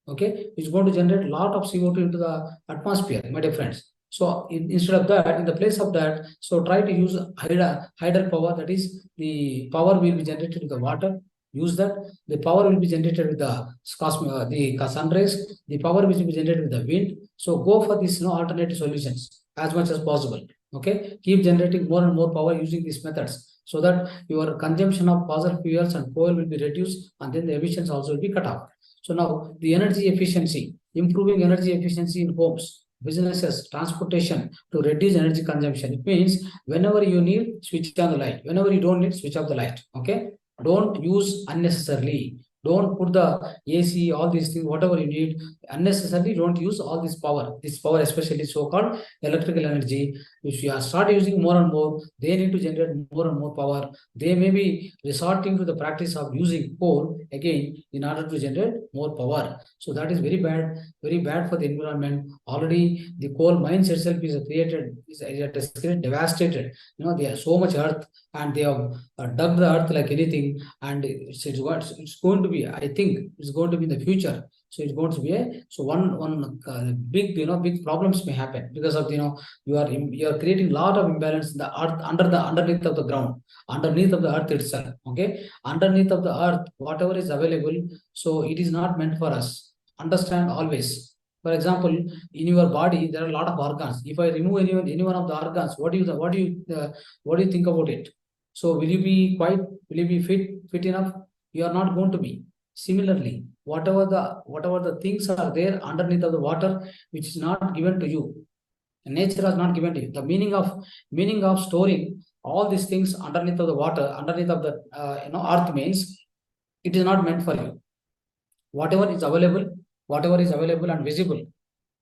Okay, it's going to generate a lot of CO2 into the atmosphere, my dear friends. So instead of that, in the place of that, so try to use hydro power. That is, the power will be generated with the water. Use that. The power will be generated with the sun rays. The power will be generated with the wind. So go for these alternative solutions as much as possible. Okay, keep generating more and more power using these methods, so that your consumption of fossil fuels and coal will be reduced, and then the emissions also will be cut off. So now the energy efficiency, improving energy efficiency in homes, businesses, transportation, to reduce energy consumption. It means whenever you need, switch on the light. Whenever you don't need, switch off the light. Okay, don't use unnecessarily. Don't put the AC, all these things, whatever you need unnecessarily. Don't use all this power. This power, especially so-called electrical energy, if you start using more and more, they need to generate more and more power. They may be resorting to the practice of using coal again in order to generate more power. So that is very bad for the environment. Already the coal mines itself is devastated. They have so much earth, and they have dug the earth like anything, and it's going to be, I think it's going to be in the future. So it's going to be one big problems may happen, because of you are creating a lot of imbalance in the earth, underneath of the ground, underneath of the earth itself. Okay, underneath of the earth, whatever is available, so it is not meant for us. Understand always. For example, in your body there are a lot of organs. If I remove any one of the organs, what do you think about it? So will you be fit enough? You are not going to be. Similarly, whatever the things are there underneath of the water, which is not given to you, nature has not given to you. The meaning of storing all these things underneath of the water, underneath of the earth, means it is not meant for you. Whatever is available and visible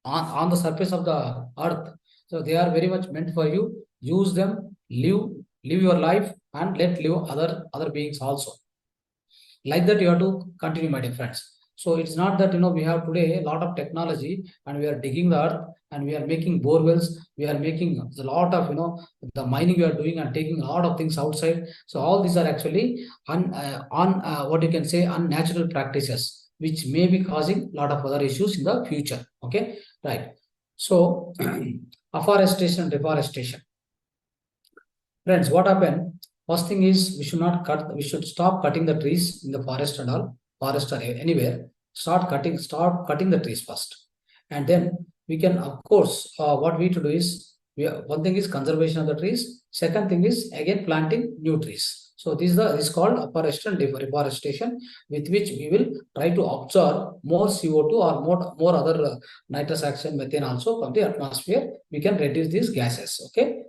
on the surface of the earth, so they are very much meant for you. Use them, live your life, and let live other beings also. Like that, you have to continue, my dear friends. So it's not that we have today a lot of technology, and we are digging the earth, and we are making bore wells, we are making a lot of the mining we are doing, and taking a lot of things outside. So all these are actually what you can say, unnatural practices, which may be causing a lot of other issues in the future. Okay, right. So afforestation, deforestation. Friends, what happened? First thing is, we should stop cutting the trees in the forest and all, forest or anywhere. start cutting the trees first. And then we can, of course, what we need to do is, one thing is conservation of the trees. Second thing is again planting new trees. So this is called afforestation, reforestation, with which we will try to absorb more CO2 or more other nitrous oxide, methane also from the atmosphere. We can reduce these gases. Okay,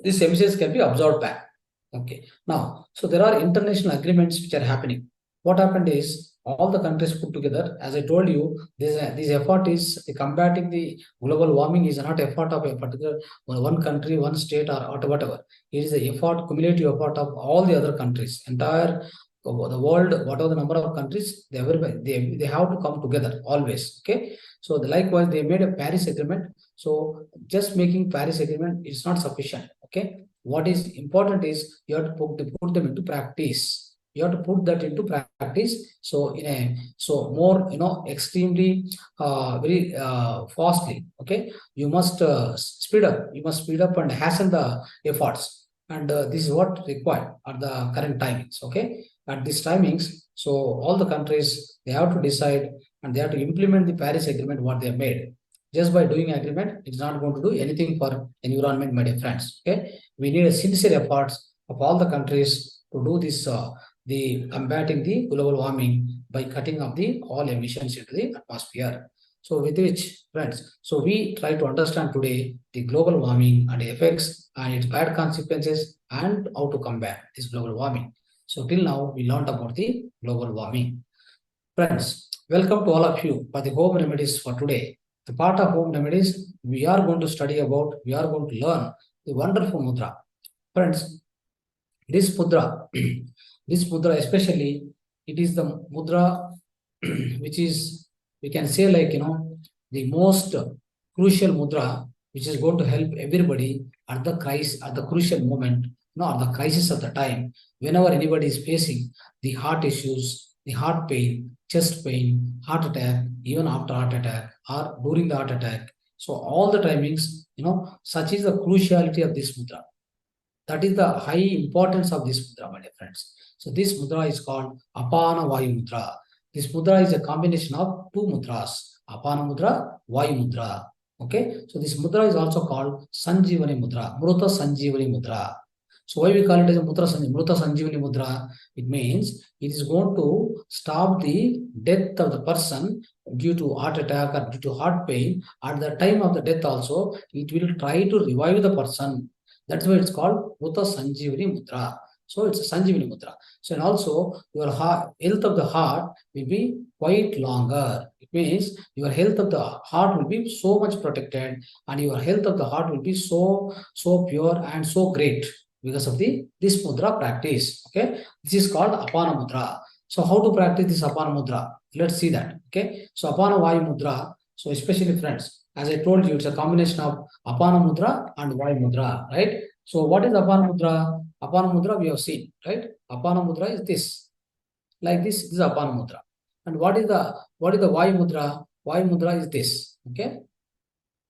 these emissions can be absorbed back. Okay, now, so there are international agreements which are happening. What happened is all the countries put together. As I told you, this effort is combating the global warming is not effort of a particular one country, one state, or whatever. It is the effort, cumulative effort of all the other countries, entire the world, whatever the number of countries, they have to come together always. Okay, so likewise they made a Paris Agreement. So just making Paris Agreement is not sufficient. Okay, what is important is you have to put them into practice. You have to put that into practice. So more extremely very fastly. Okay, you must speed up. You must speed up and hasten the efforts. And this is what required at the current timings. Okay, at these timings, so all the countries, they have to decide and they have to implement the Paris Agreement what they have made. Just by doing agreement, it's not going to do anything for environment, my dear friends. Okay, we need a sincere efforts of all the countries to do this, the combating the global warming by cutting off the all emissions into the atmosphere. So with which, friends, so we try to understand today the global warming and the effects and its bad consequences and how to combat this global warming. So till now, we learned about the global warming. Friends, welcome to all of you for the home remedies for today. The part of home remedies, we are going to learn the wonderful mudra. Friends, this mudra, this mudra especially, it is the mudra which is, we can say the most crucial mudra, which is going to help everybody at the crisis, at the crucial moment, at the crisis of the time, whenever anybody is facing the heart issues, the heart pain, chest pain, heart attack, even after heart attack or during the heart attack. So all the timings, such is the cruciality of this mudra. That is the high importance of this mudra, my dear friends. So this mudra is called Apana Vayu Mudra. This mudra is a combination of two mudras, Apana Mudra, Vayu Mudra. Okay, so this mudra is also called Sanjeevani Mudra, Mrutha Sanjeevani Mudra. So why we call it as a Mrutha Sanjeevani Mudra? It means it is going to stop the death of the person due to heart attack or due to heart pain. At the time of the death also, it will try to revive the person. That's why it's called Mrutha Sanjeevani Mudra. So it's a Sanjeevani Mudra. So and also your health of the heart will be quite longer. It means your health of the heart will be so much protected, and your health of the heart will be so pure and so great because of this mudra practice. Okay, this is called Apana Mudra. So how to practice this Apana Mudra? Let's see that. Okay, so Apana Vayu Mudra. So especially friends, as I told you, it's a combination of Apana Mudra and Vayu Mudra, right? So what is Apana Mudra? Apana Mudra we have seen, right? Apana Mudra is this, like this. This is Apana Mudra. And what is the Vayu Mudra? Vayu Mudra is this. Okay,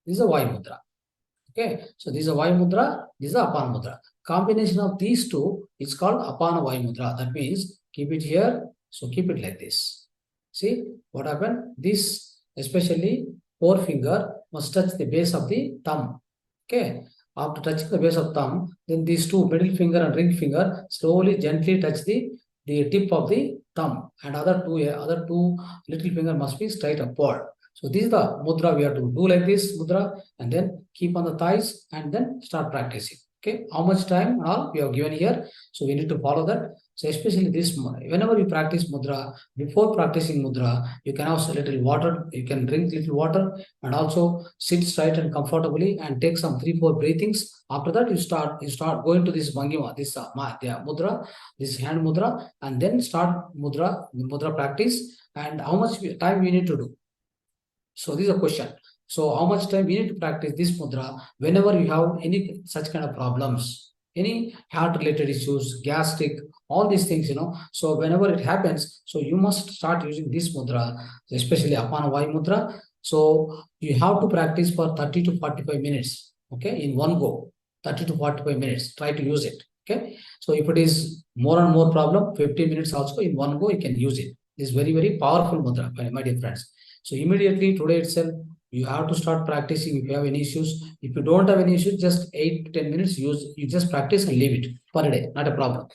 this is a Vayu Mudra. Okay, so this is a Vayu Mudra, this is a Apana Mudra. Combination of these two is called Apana Vayu Mudra. That means keep it here, so keep it like this. See what happened? This, especially forefinger, must touch the base of the thumb. Okay, after touching the base of thumb, then these two, middle finger and ring finger, slowly, gently touch the tip of the thumb, and other two little finger must be straight upward. So this is the mudra we have to do, like this mudra, and then keep on the thighs and then start practicing. Okay, how much time we have given here, so we need to follow that. So especially this, whenever you practice mudra, before practicing mudra, you can have a little water, you can drink little water, and also sit straight and comfortably and take some 3-4 breathings. After that, you start going to this Bhangima, this mudra, this hand mudra, and then start mudra practice. And how much time you need to do? So this is a question. So how much time we need to practice this mudra whenever you have any such kind of problems, any heart related issues, gastric, all these things, So whenever it happens, so you must start using this mudra, especially Apana Vayu Mudra. So you have to practice for 30 to 45 minutes, okay, in one go, 30 to 45 minutes, try to use it, okay. So if it is more and more problem, 15 minutes also in one go, you can use it. This very, very powerful mudra, my dear friends. So immediately today itself, you have to start practicing. If you have any issues, if you don't have any issues, just 8 to 10 minutes, you just practice and leave it per day, not a problem.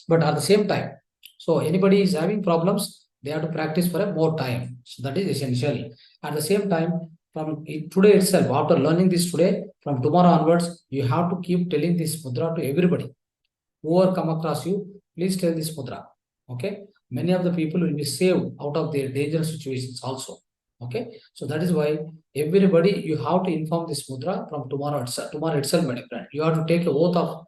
But at the same time, so anybody is having problems, they have to practice for a more time. So that is essential. At the same time, from today itself, after learning this today, from tomorrow onwards, you have to keep telling this mudra to everybody. Whoever come across you, please tell this mudra. Okay. Many of the people will be saved out of their dangerous situations also. Okay. So that is why everybody, you have to inform this mudra from tomorrow itself, my dear friend. You have to take a oath of,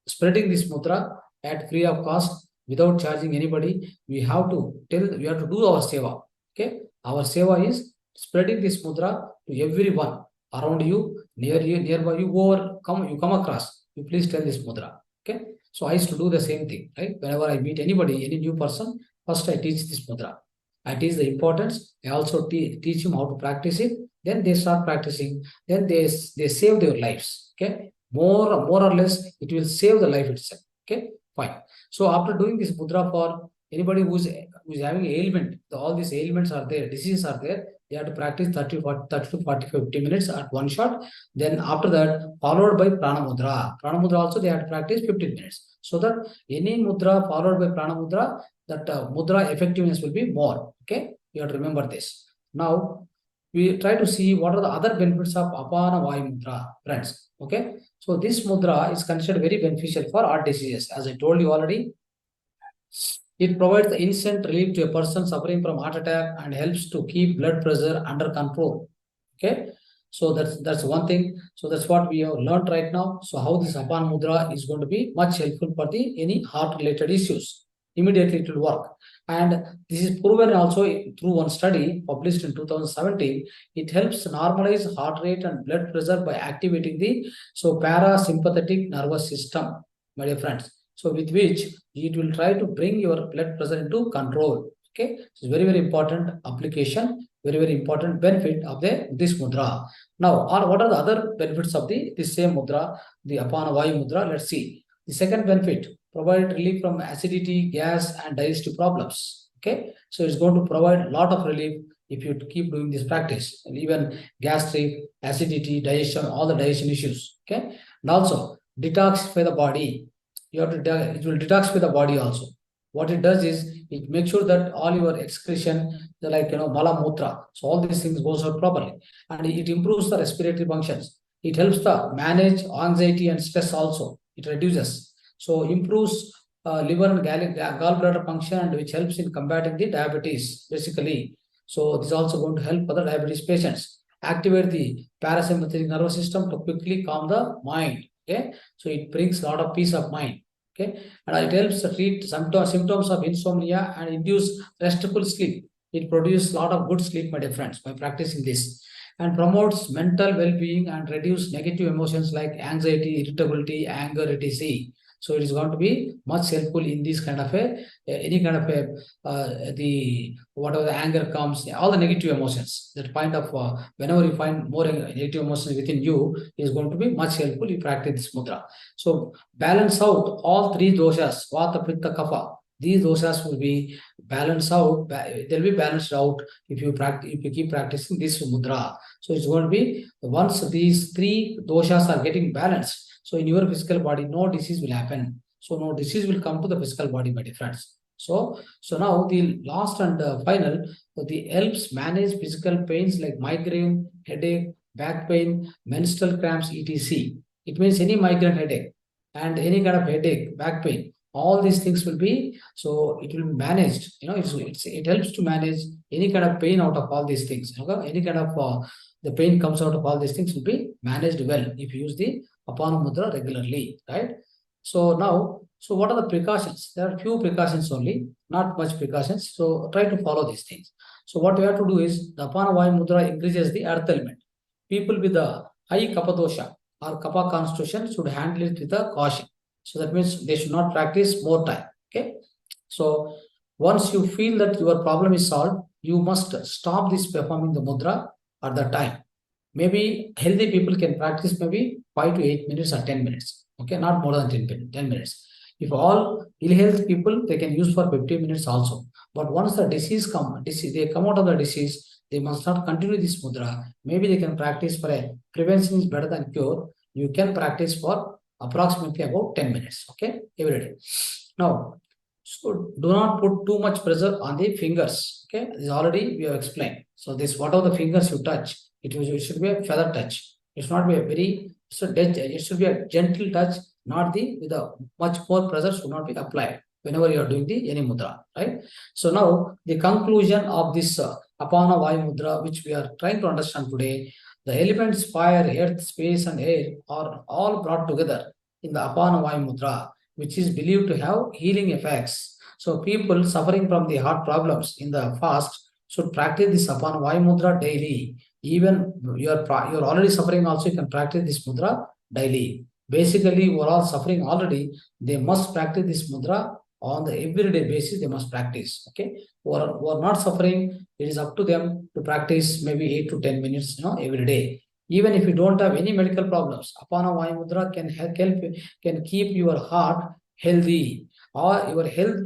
spreading this mudra at free of cost without charging anybody. We have to do our seva. Okay. Our seva is spreading this mudra to everyone around you, near you, nearby you, whoever you come across. You please tell this mudra. Okay. So I used to do the same thing, right? Whenever I meet anybody, any new person, first I teach this mudra. I teach the importance. I also teach him how to practice it. Then they start practicing. Then they save their lives. Okay. More or less, it will save the life itself. Okay. Fine. So after doing this mudra for anybody who's having ailment, all these ailments are there, diseases are there, they have to practice 30 to 40, 50 minutes at one shot. Then after that, followed by prana mudra. Prana mudra also they have to practice 15 minutes. So that any mudra followed by prana mudra, that mudra effectiveness will be more. Okay, you have to remember this. Now we try to see what are the other benefits of apana vayu mudra, friends. Okay, so this mudra is considered very beneficial for heart diseases. As I told you already, it provides the instant relief to a person suffering from heart attack and helps to keep blood pressure under control. Okay, so that's one thing. So that's what we have learned right now. So how this Apana Mudra is going to be much helpful for any heart related issues. Immediately it will work. And this is proven also through one study published in 2017. It helps normalize heart rate and blood pressure by activating the parasympathetic nervous system, my dear friends. So with which it will try to bring your blood pressure into control. Okay, so it's very, very important application, very, very important benefit of this mudra. Now, what are the other benefits of this same mudra, the Apana Vayu mudra? Let's see. The second benefit, provide relief from acidity, gas, and digestive problems. Okay, so it's going to provide a lot of relief if you keep doing this practice, and even gastric, acidity, digestion, all the digestion issues. Okay, and also detoxify the body. It will detoxify the body also. What it does is it makes sure that all your excretion, mala mutra, so all these things goes out properly, and it improves the respiratory functions. It helps to manage anxiety and stress also. It reduces, so improves liver and gallbladder function, and which helps in combating the diabetes basically. So this is also going to help other diabetes patients. Activate the parasympathetic nervous system to quickly calm the mind. Okay, so it brings a lot of peace of mind. Okay, and it helps to treat symptoms of insomnia and induce restful sleep. It produces a lot of good sleep, my dear friends, by practicing this, and promotes mental well-being and reduce negative emotions like anxiety, irritability, anger, etc. So it is going to be much helpful in this kind of any kind of whatever the anger comes, all the negative emotions. That point of whenever you find more negative emotions within you, is going to be much helpful. You practice this mudra. So balance out all three doshas, vata, pitta, kapha. These doshas will be balanced out. They'll be balanced out if you keep practicing this mudra. So it's going to be once these three doshas are getting balanced. So in your physical body, no disease will happen. So no disease will come to the physical body, my dear friends. So now the last and final, the helps manage physical pains like migraine, headache, back pain, menstrual cramps, etc. It means any migraine headache and any kind of headache, back pain, all these things will be, so it will be managed. It helps to manage any kind of pain out of all these things. Okay? Any kind of the pain comes out of all these things will be managed well if you use the Apana Mudra regularly, right? So now, so what are the precautions? There are few precautions only, not much precautions. So try to follow these things. So what you have to do is the Apana Vayu Mudra increases the earth element. People with the high kapha dosha or kapha constitution should handle it with a caution. So that means they should not practice more time. Okay. So once you feel that your problem is solved, you must stop this performing the mudra at that time. Maybe healthy people can practice maybe 5 to 8 minutes or 10 minutes. Okay, not more than 10 minutes. If all ill health people, they can use for 15 minutes also. But once the disease they come out of the disease, they must not continue this mudra. Maybe they can practice for a prevention is better than cure. You can practice for approximately about 10 minutes, okay, every day. Now, so do not put too much pressure on the fingers, okay? This already we have explained. So this, whatever the fingers you touch, it should be a feather touch. It should not be a very, it should be a gentle touch, not the, with a much more pressure should not be applied whenever you are doing the any mudra, right? So now the conclusion of this Apana Vayu mudra, which we are trying to understand today, the elements fire, earth, space, and air are all brought together in the Apana Vayu mudra, which is believed to have healing effects. So people suffering from the heart problems in the fast should practice this Apana Vayu mudra daily. Even you're already suffering also, you can practice this mudra daily. Basically, we're all suffering already. They must practice this mudra on the everyday basis. They must practice. Okay, who are not suffering, it is up to them to practice maybe 8 to 10 minutes, every day. Even if you don't have any medical problems, Apana Vayu mudra can help can keep your heart healthy, or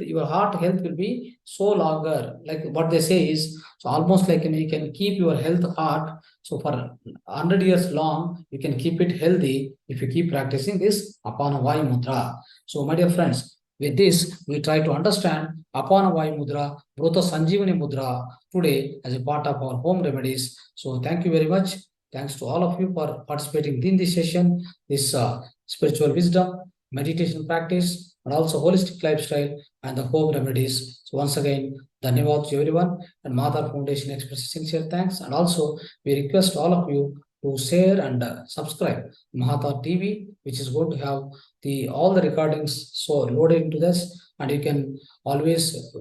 your heart health will be so longer. Like what they say is, so almost like you can keep your heart. So for 100 years long, you can keep it healthy if you keep practicing this Apana Vayu mudra. So my dear friends, with this, we try to understand Apana Vayu mudra, Mrutha Sanjeevani mudra today as a part of our home remedies. So thank you very much. Thanks to all of you for participating in this session, this spiritual wisdom, meditation practice, and also holistic lifestyle and the home remedies. So once again, dhanyavad to everyone, and Mahavatar Foundation expresses sincere thanks. And also, we request all of you to share and subscribe Mahavatar TV, which is going to have all the recordings so loaded into this, and you can always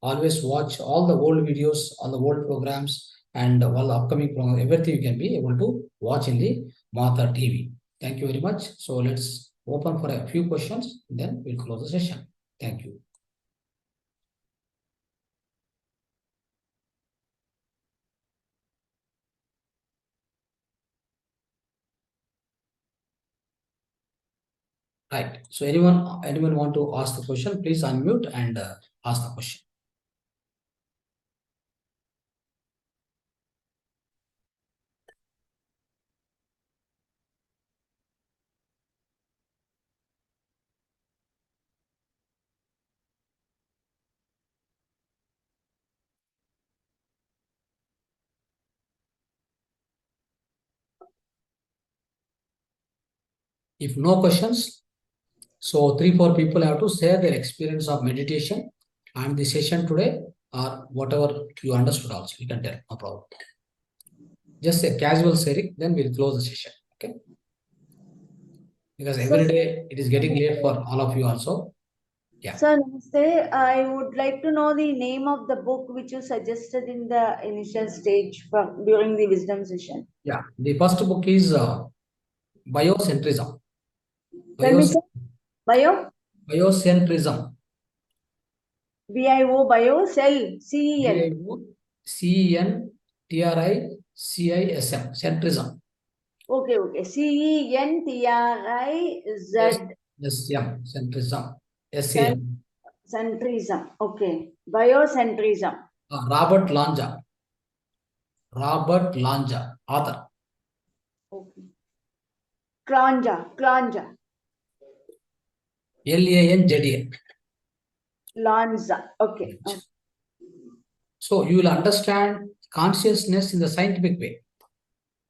always watch all the old videos, all the old programs, and all the upcoming programs, everything you can be able to watch in the Mahavatar TV. Thank you very much. So let's open for a few questions, then we'll close the session. Thank you. Right. So anyone want to ask the question, please unmute and ask the question. If no questions, so 3-4 people have to share their experience of meditation and the session today, or whatever you understood also, you can tell, no problem. Just a casual sharing, then we'll close the session, okay? Because every day it is getting late for all of you also. Yeah. Sir, namaste. I would like to know the name of the book which you suggested in the initial stage during the wisdom session. Yeah, the first book is Biocentrism. Tell me, sir. Biocentrism. BIO, bio, cell, CEL. CENTRICISM, centrism. Okay. CENTRIZ. SM, centrism. SAM. Centrism. Okay. Biocentrism. Robert Lanja, author. Okay. Klanja. LANZA. Lanza. Okay. So you will understand consciousness in the scientific way.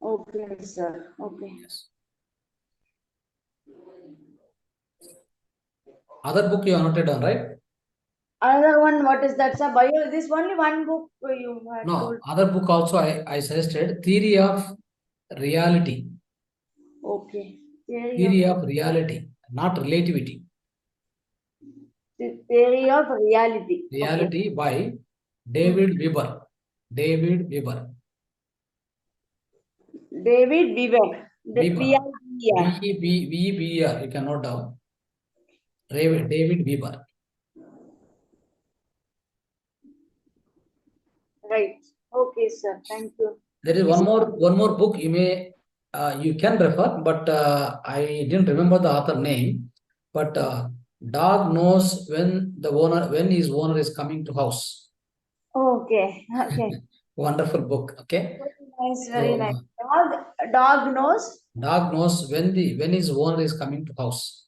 Okay, sir. Okay. Yes. Other book you noted down, right? Another one, what is that, sir? Bio, this only one book you had told. Other book also I suggested, Theory of Reality. Okay. Theory of Reality, not relativity. Theory of Reality. Reality by David Weber. David Weber. V-E-B-E-R. You can note down. David Weber. Right. Okay, sir. Thank you. There is one more book you can refer, but I didn't remember the author name. But Dog knows when his owner is coming to house. Okay. Okay. Wonderful book. Okay. Very nice. Very So nice. Dog knows. dog knows when his owner is coming to house.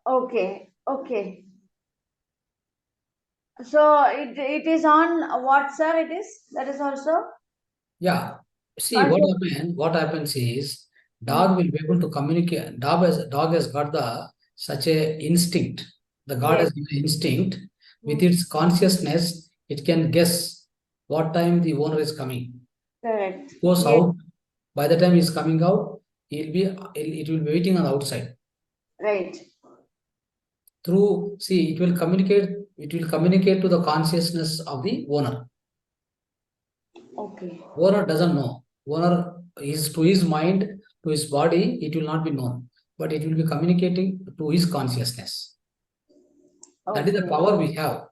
Okay. Okay. So it is on what, sir? It is that is also. Yeah. See On the- what happens is dog will be able to communicate. Dog has got the such a instinct. The God Yes. has given instinct. With Mm, its consciousness, it can guess what time the owner is coming. correct. Goes Yes. out. By the time he's coming out, it will be waiting on the outside. Right. It will communicate to the consciousness of the owner. Okay. Owner doesn't know. Owner is to his mind, to his body, it will not be known, but it will be communicating to his consciousness. That is the Okay. power we have.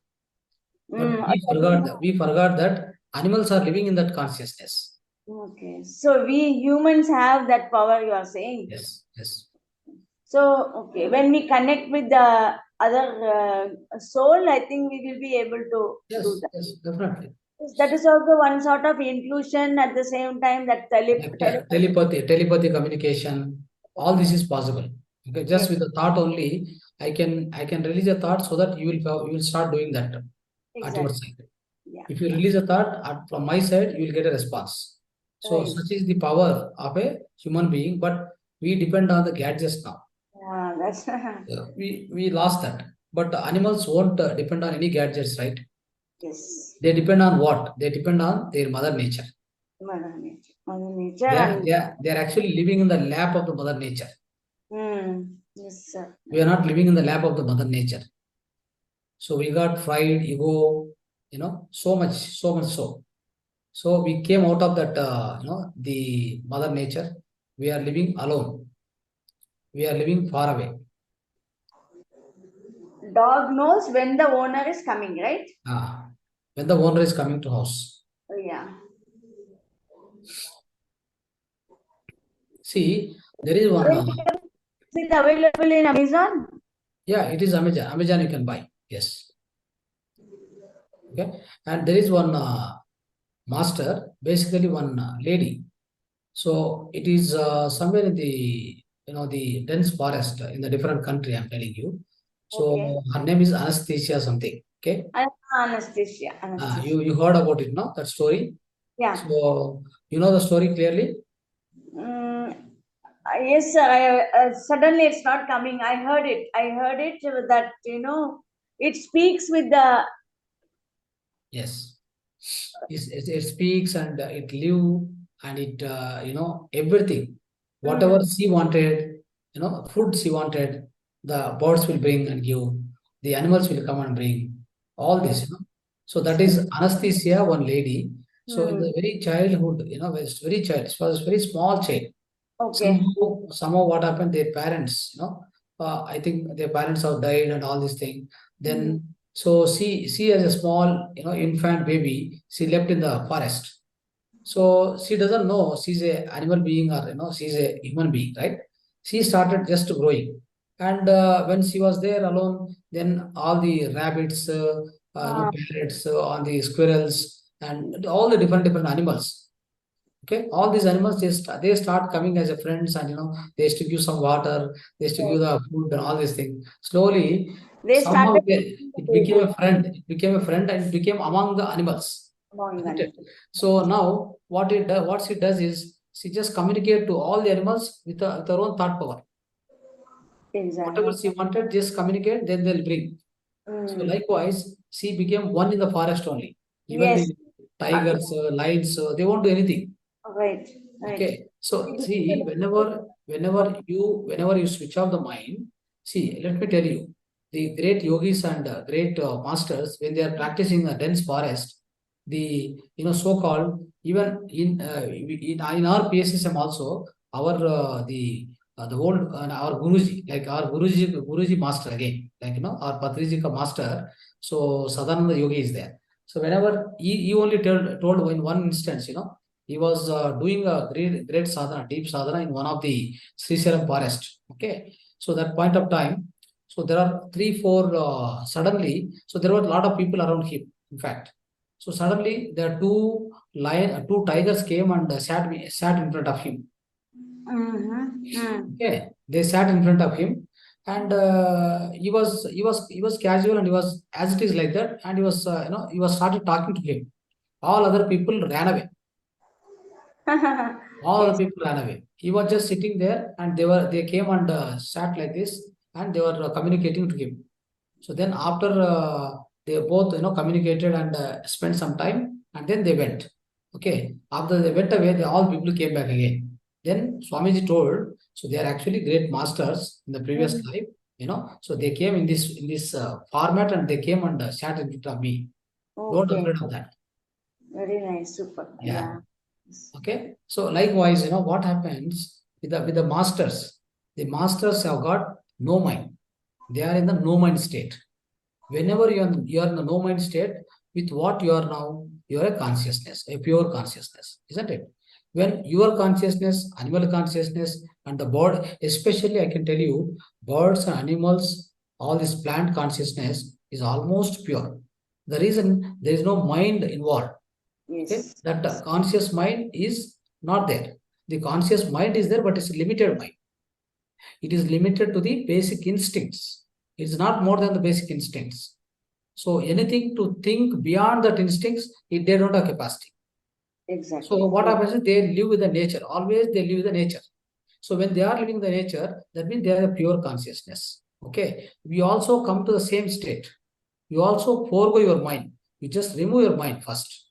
But we forgot that animals are living in that consciousness. Okay. So we humans have that power, you are saying. Yes, yes. So, okay, when we connect with the other soul, I think we will be able to do Yes, that. yes, definitely. Yes, that is also one sort of inclusion at the same time that Like telepathy communication, all this is possible. Okay, just yes, with the thought only, I can release a thought so that you will start doing that at your exactly. side. Yeah, If you yeah, release a thought from my side, you will get a response. So right. such is the power of a human being, but we depend on the gadgets now. Yeah, that's We lost that. But the animals won't depend on any gadgets, right? yes. They depend on what? They depend on their mother nature. Mother Nature, They are, and they are, they are actually living in the lap of the mother nature. yes, sir. We are not living in the lap of the mother nature. So we got fried ego, so much so. So we came out of that, the mother nature. We are living alone. We are living far away. Dog knows when the owner is coming, right? When the owner is coming to house. Oh, yeah. See, there is one. Is it available in Amazon? Yeah, it is Amazon. Amazon you can buy. Yes. Okay. And there is one master, basically one lady. So it is somewhere in the dense forest in the different country, I'm telling you. Okay. So her name is Anesthesia something. Okay. Anesthesia. Anesthesia. You heard about it, no? That story. Yeah. So you know the story clearly? Yes, sir. Suddenly it's not coming. I heard it. I heard it that, it speaks with the. Yes. It speaks and it live and it everything. Whatever she wanted, food she wanted, the birds will bring and give. The animals will come and bring. All this. So that is anesthesia, one lady. So in the very childhood, was very child, she was very small child. Okay. Somehow what happened, their parents, I think their parents have died and all this thing. Then so she as a small, infant baby, she left in the forest. So she doesn't know she's a animal being or she's a human being, right? She started just growing, and when she was there alone, then all the rabbits, parrots, all the squirrels, and all the different animals. Okay, all these animals they start coming as a friends, and they used to give some water, they used to give the food and all these things. Slowly, They somehow started it became a friend. It became a friend and it became among the animals. among Isn't them. it? So now what she does is she just communicate to all the animals with her own thought power. Whatever Exactly. she wanted, just communicate, then they'll bring. So likewise, she became one in the forest only. Even Yes. the tigers, lions, they won't do anything. Right. Right. Okay, so see, whenever you switch off the mind, see, let me tell you, the great yogis and great masters, when they are practicing a dense forest, the so-called, even in our PSSM also, our the old our Guruji, like our Guruji master again, like our Patriji ka master. So Sadananda Yogi is there. So whenever he only told in one instance, he was doing a great sadhana, deep sadhana in one of the Sri Saram forest. Okay. So that point of time, So there are 3-4 suddenly. So there were a lot of people around him. In fact, so suddenly there are two tigers came and sat in front of him. Okay, they sat in front of him, and he was casual, and he was as it is like that, and he was he was started talking to him. All other people ran away. All Yes. other people ran away. He was just sitting there, and they came and sat like this, and they were communicating to him. So then after they both communicated and spent some time, and then they went. Okay, after they went away, all people came back again. Then Swamiji told, so they are actually great masters in the previous life, So they came in this format, and they came and sat in front of me. Don't Okay. afraid of that. Very nice. Super. Yeah. Yeah. Okay. So likewise, what happens with the masters? The masters have got no mind. They are in the no mind state. Whenever you are in the no mind state, with what you are now, you are a consciousness, a pure consciousness, isn't it? When your consciousness, animal consciousness, and the bird, especially I can tell you, birds and animals, all this plant consciousness is almost pure. The reason there is no mind involved. Okay, Yes. that conscious mind is not there. The conscious mind is there, but it's a limited mind. It is limited to the basic instincts. It's not more than the basic instincts. So anything to think beyond that instincts, they don't have capacity. Exactly. So what happens is they live with the nature. Always they live with the nature. So when they are living the nature, that means they are a pure consciousness. Okay. We also come to the same state. You also forego your mind. You just remove your mind first.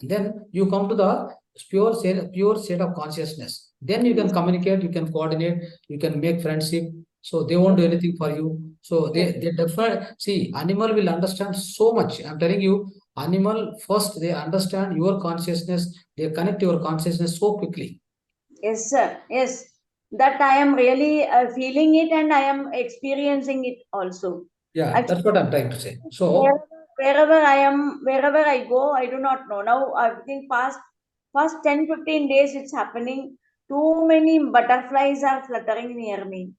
And then you come to the pure state of consciousness. Then you can communicate, you can coordinate, you can make friendship. So they won't do anything for you. So they definitely see, animal will understand so much. I'm telling you, animal first they understand your consciousness, they connect your consciousness so quickly. Yes, sir. Yes. That I am really feeling it, and I am experiencing it also. Yeah, Actually, that's what I'm trying to say. So wherever I go, I do not know. Now, I think past 10-15 days it's happening. Too many butterflies are fluttering near me.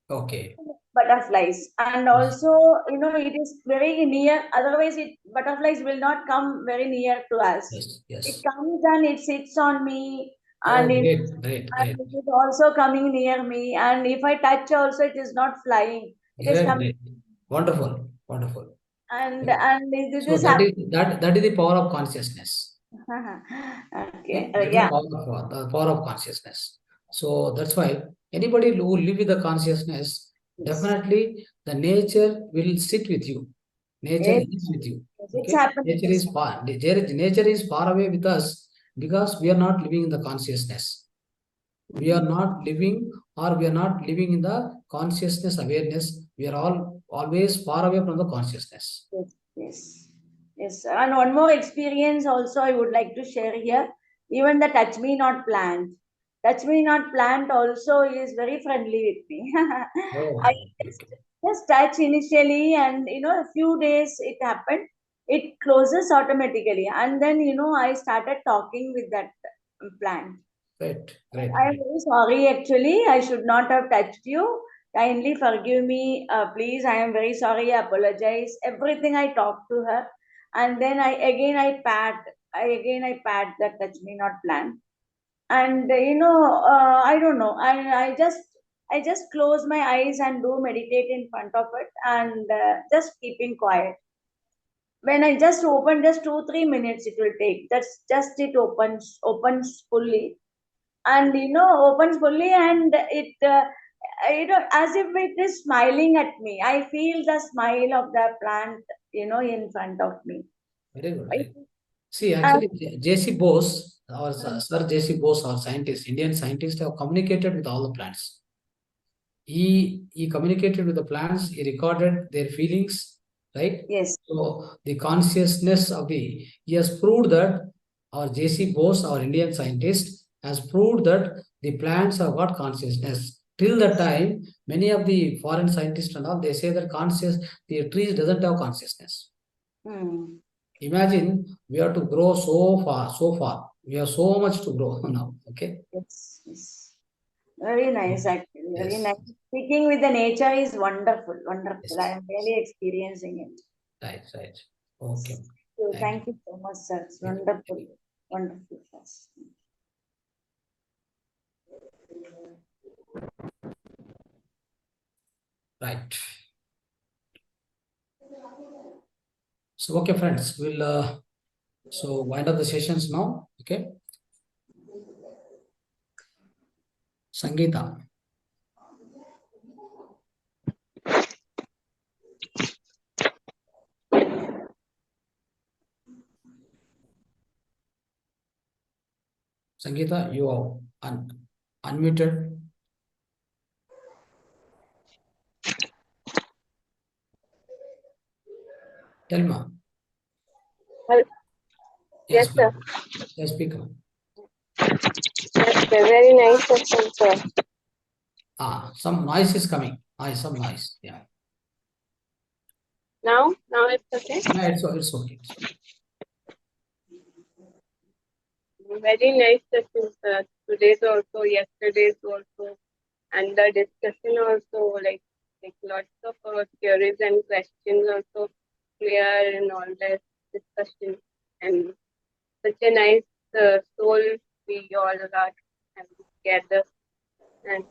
okay. Butterflies. And Yes, also, it is very near. Otherwise, butterflies will not come very near to us. yes, It yes. comes and it sits on me, Oh, and great, great, great. it is also coming near me. And if I touch also, it is not flying. It is Great, coming. great. Wonderful, wonderful. And So this happens. that is the power of consciousness. Okay. That is the Yeah. power of consciousness. So that's why anybody who live with the consciousness, Yes. definitely the nature will sit with you. Nature Yes. is with you. Yes, it's Okay, happening. nature is far away with us because we are not living in the consciousness. We are not living, or we are not living in the consciousness awareness. We are always far away from the consciousness. Yes, yes, yes. And one more experience also I would like to share here. Even the touch me not plant. Touch me not plant also is very friendly with me. I Oh, just, just touch initially, and a few days it happened. It closes automatically, and then I started talking with that plant. great, great, I am great. very sorry, actually. I should not have touched you. Kindly forgive me, please. I am very sorry. I apologize. Everything I talked to her, and then I pat that touch me not plant, and I don't know. I just close my eyes and do meditate in front of it, and just keeping quiet. When I just open, just 2-3 minutes it will take. That's just it opens fully, and opens fully, and it as if it is smiling at me. I feel the smile of the plant in front of me. Very good. I- See, and actually, J.C. Bose, or Sir J.C. Bose, our scientist, Indian scientist, have communicated with all the plants. He communicated with the plants. He recorded their feelings, right? yes. So the consciousness of he has proved that our J.C. Bose, our Indian scientist, has proved that the plants have got consciousness. Till the time, many of the foreign scientists and all, they say that the trees doesn't have consciousness. Hmm. Imagine we have to grow so far, so far. We have so much to grow now. Okay. Yes, yes. Very nice, actually. Very Yes. nice. Speaking with the nature is wonderful. Wonderful. Yes. I am really experiencing it. Right. Right. Okay. So Thank you. thank you so much, sir. It's Thank you. wonderful. Wonderful. Yes. Right. So, okay, friends, we'll so wind up the sessions now. Okay. Sangeeta. Sangeeta, you are unmuted. Tell me. Well, Yes, yes, sir. yes, speak. Yes, sir. Very nice session, sir. Some noise is coming. Some noise. Yeah. Now it's okay. No, it's okay. It's okay. Very nice session, sir. Today's also, yesterday's also, and the discussion also, like lots of theories and questions also clear in all this discussion, and such a nice soul we all are having together, and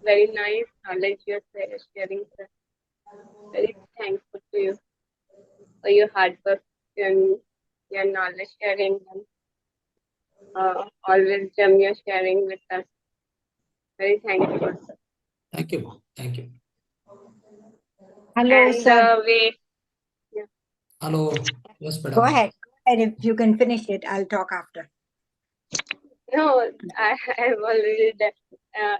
very nice knowledge you're sharing, sir. Very thankful to you for your hard work and your knowledge sharing and all wisdom you're sharing with us. Very thankful, sir. Thank you, Ma. Thank you. Hello, And sir. Hello. Yes, Go madam. ahead. And if you can finish it, I'll talk after. no, I've already done.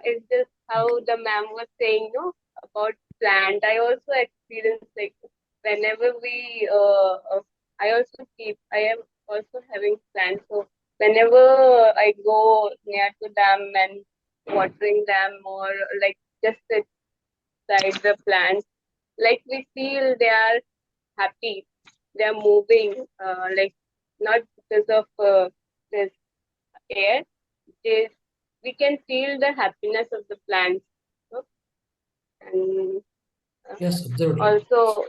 It's just how the ma'am was saying, no, about plant. I also experience like whenever I am also having plants. So whenever I go near to them and watering them or like just sit beside the plants, like we feel they are happy, they are moving, like not because of this air, they, we can feel the happiness of the plants. No? And Yes, absolutely. also,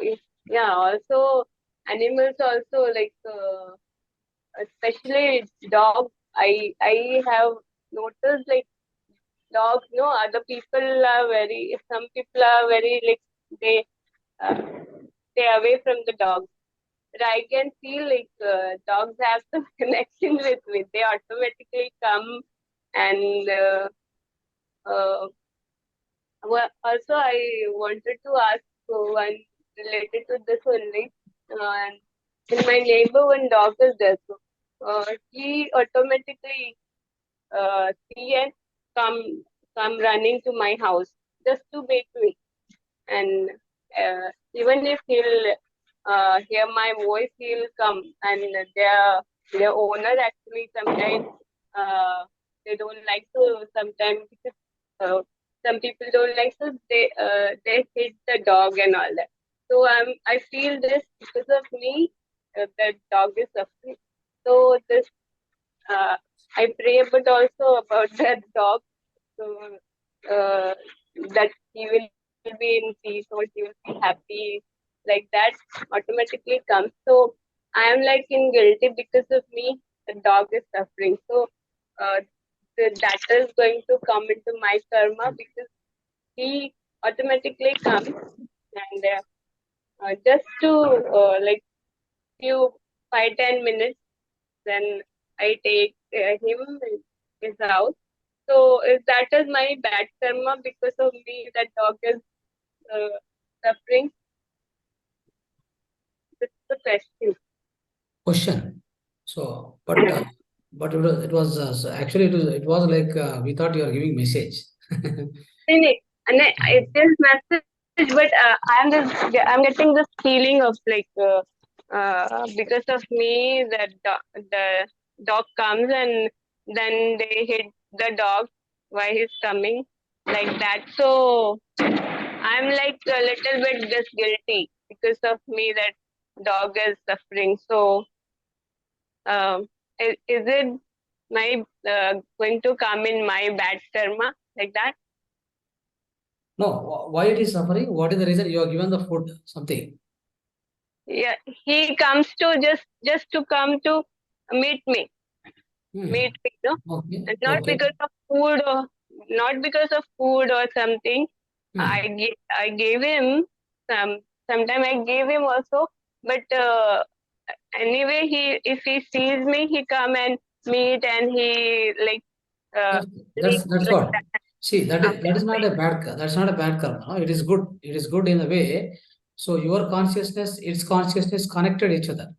also animals also like, especially dogs. I have noticed like dogs. No, other people are very. Some people are very like they uh, stay away from the dogs. But I can feel like dogs have some connection with me. They automatically come and uh, well, also I wanted to ask one related to this only. And in my neighbor, one dog is there. So, he automatically see and come running to my house just to meet me. And even if he'll hear my voice, he'll come. And their owner actually sometimes they don't like to sometimes because some people don't like to they hit the dog and all that. So I feel this because of me, the dog is suffering. So this I pray, but also about that dog. So that he will be in peace or he will be happy, like that automatically comes. So I am like in guilty because of me, the dog is suffering. So that is going to come into my karma because he automatically comes and just to like few 5-10 minutes, then I take him in his house. So if that is my bad karma because of me, that dog is suffering. This is the question. Question. So, but so actually it was like we thought you are giving message. And it is message, but I'm getting this feeling of like because of me that the dog comes and then they hit the dog while he's coming like that. So I'm like a little bit just guilty because of me that dog is suffering. So is it my going to come in my bad karma like that. No, why it is suffering? What is the reason? You are given the food, something. Yeah, he comes to just to come to meet me, meet me, no? Okay. And not Okay. because of food or not because of food or something. Hmm. I gave him sometime I gave him also, but anyway, if he sees me, he come and meet and he like leave That's like what. that. See, that is not a bad. That's not a bad karma. No? It is good. It is good in a way. So your consciousness, its consciousness connected each other.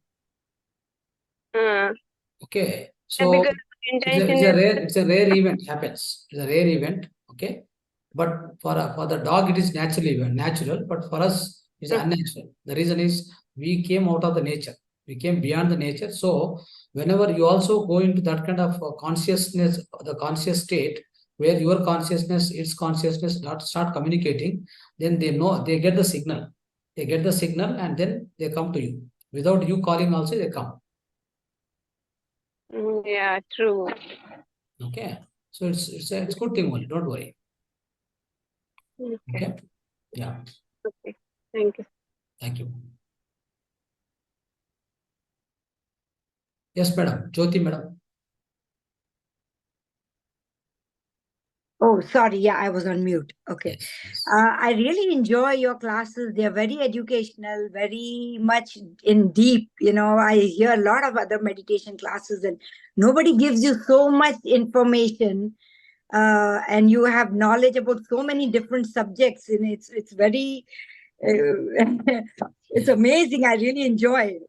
Okay. And So because intention is it's a rare event happens. It's a rare event. Okay. But for the dog, it is natural. But for us, it's unnatural. The reason is we came out of the nature. We came beyond the nature. So whenever you also go into that kind of consciousness, the conscious state, where your consciousness, its consciousness start communicating, then they know, they get the signal. They get the signal and then they come to you. Without you calling also, they come. yeah, true. Okay. So it's a good thing only. Don't worry. Okay. Yeah. Okay. Thank you. Thank you. Yes, madam. Jyoti, madam. Oh, sorry. Yeah, I was on mute. Okay. Yes. I really enjoy your classes. They're very educational, very much in deep. I hear a lot of other meditation classes, and nobody gives you so much information, and you have knowledge about so many different subjects. And it's very, it's amazing. I really enjoy it.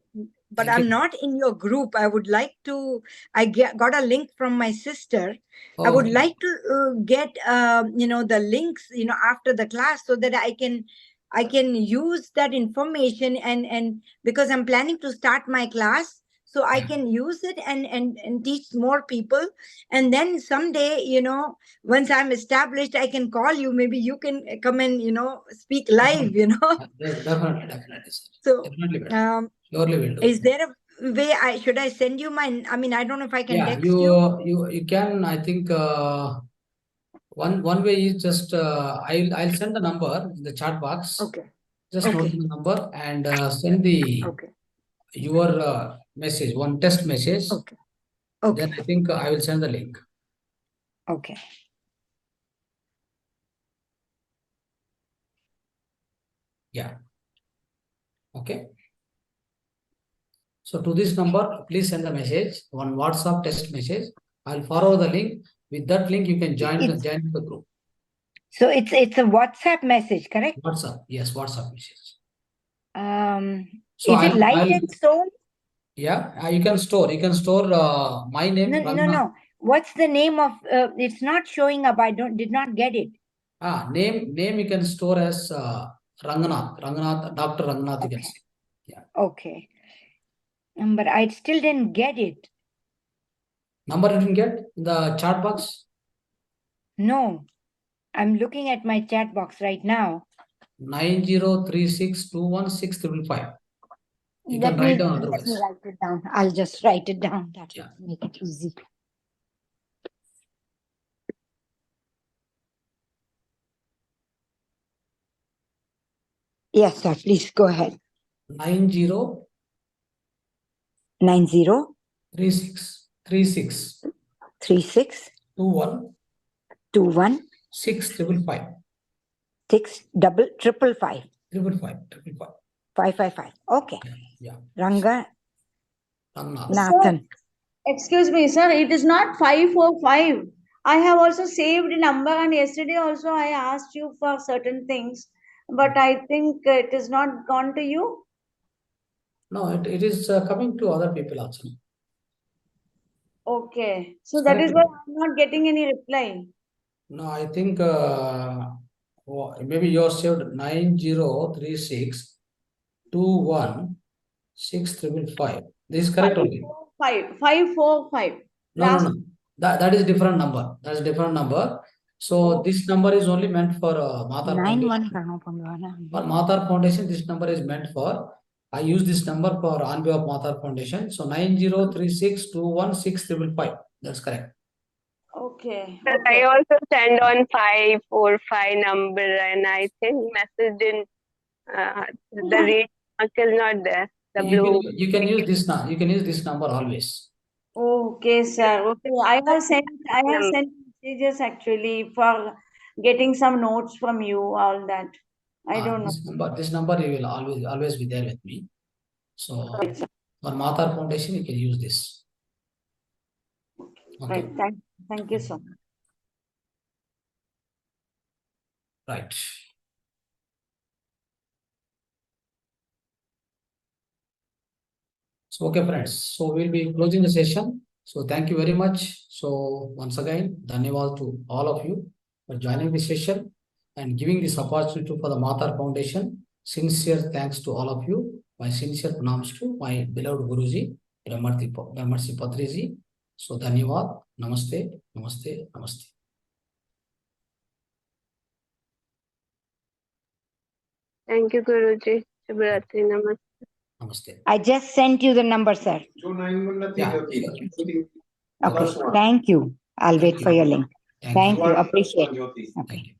But Thank I'm you. not in your group. I would like to. Got a link from my sister. I Oh, would like to get the links after the class, so that I can use that information, and because I'm planning to start my class, so I can use it and teach more people. And then someday, once I'm established, I can call you. Maybe you can come and speak live. definitely, sir. So Definitely, madam. Surely will do. is there a way should I send you my, I don't know if I can Yeah, text you. you can. I think one way is just I'll send the number in the chat box. Okay. Just note the number and send Okay. your message, one test message. Okay. Okay. Then I think I will send the link. Okay. Yeah. Okay. So to this number, please send a message, one WhatsApp test message. I'll forward the link. With that link, you can join the group. So it's a WhatsApp message, correct? WhatsApp, yes, WhatsApp message. So is it light and soul? Yeah, you can store. You can store my name. No. What's the name of? It's not showing up. Did not get it. Name you can store as Ranganath, Dr. Ranganath. Okay. You can see. Yeah. Okay. But I still didn't get it. Number you didn't get in the chat box? No, I'm looking at my chat box right now. 9036216555. You can write down otherwise. Let me write it down. I'll just write it down. That will make it easy. Yes, sir. Please go ahead. 90 36 21 21 6555. 555. 555. Okay. Yeah. Ranga Ranganath. Nathan. Excuse me, sir. It is not 545. I have also saved a number, and yesterday also I asked you for certain things, but I think it is not gone to you. No, it is coming to other people also. Okay. So that is why I'm not getting any reply. No, I think maybe you're saved 9036 216555. This is correct only. 545. No. That is different number. That's different number. So this number is only meant for Mahavatar Foundation. For Mahavatar Foundation, this number is meant for. I use this number for on behalf of Mahavatar Foundation. So 9036216555. That's correct. Okay. I Okay. also send on 545 number, and I think message in the rate mark is not there. The blue. You can use this now. You can use this number always. Okay, sir. Okay. I have sent messages actually for getting some notes from you, all that. I don't know. This number you will always be there with me. So for Mahavatar Foundation, you can use this. Okay. Right. Thank you so much. Right. So, okay, friends. So we'll be closing the session. So thank you very much. So once again, dhanyawad to all of you for joining the session and giving this opportunity for the Mahavatar Foundation. Sincere thanks to all of you. My sincere pranams to my beloved Guruji, Brahmarshi Patriji. So dhanyawad. Namaste. Namaste. Namaste. Thank you, Guruji. Shubhratri. Namaste. Namaste. I just sent you the number, sir. Yeah. Okay. Thank you. I'll wait for your link. Thank you. Appreciate it. Thank you.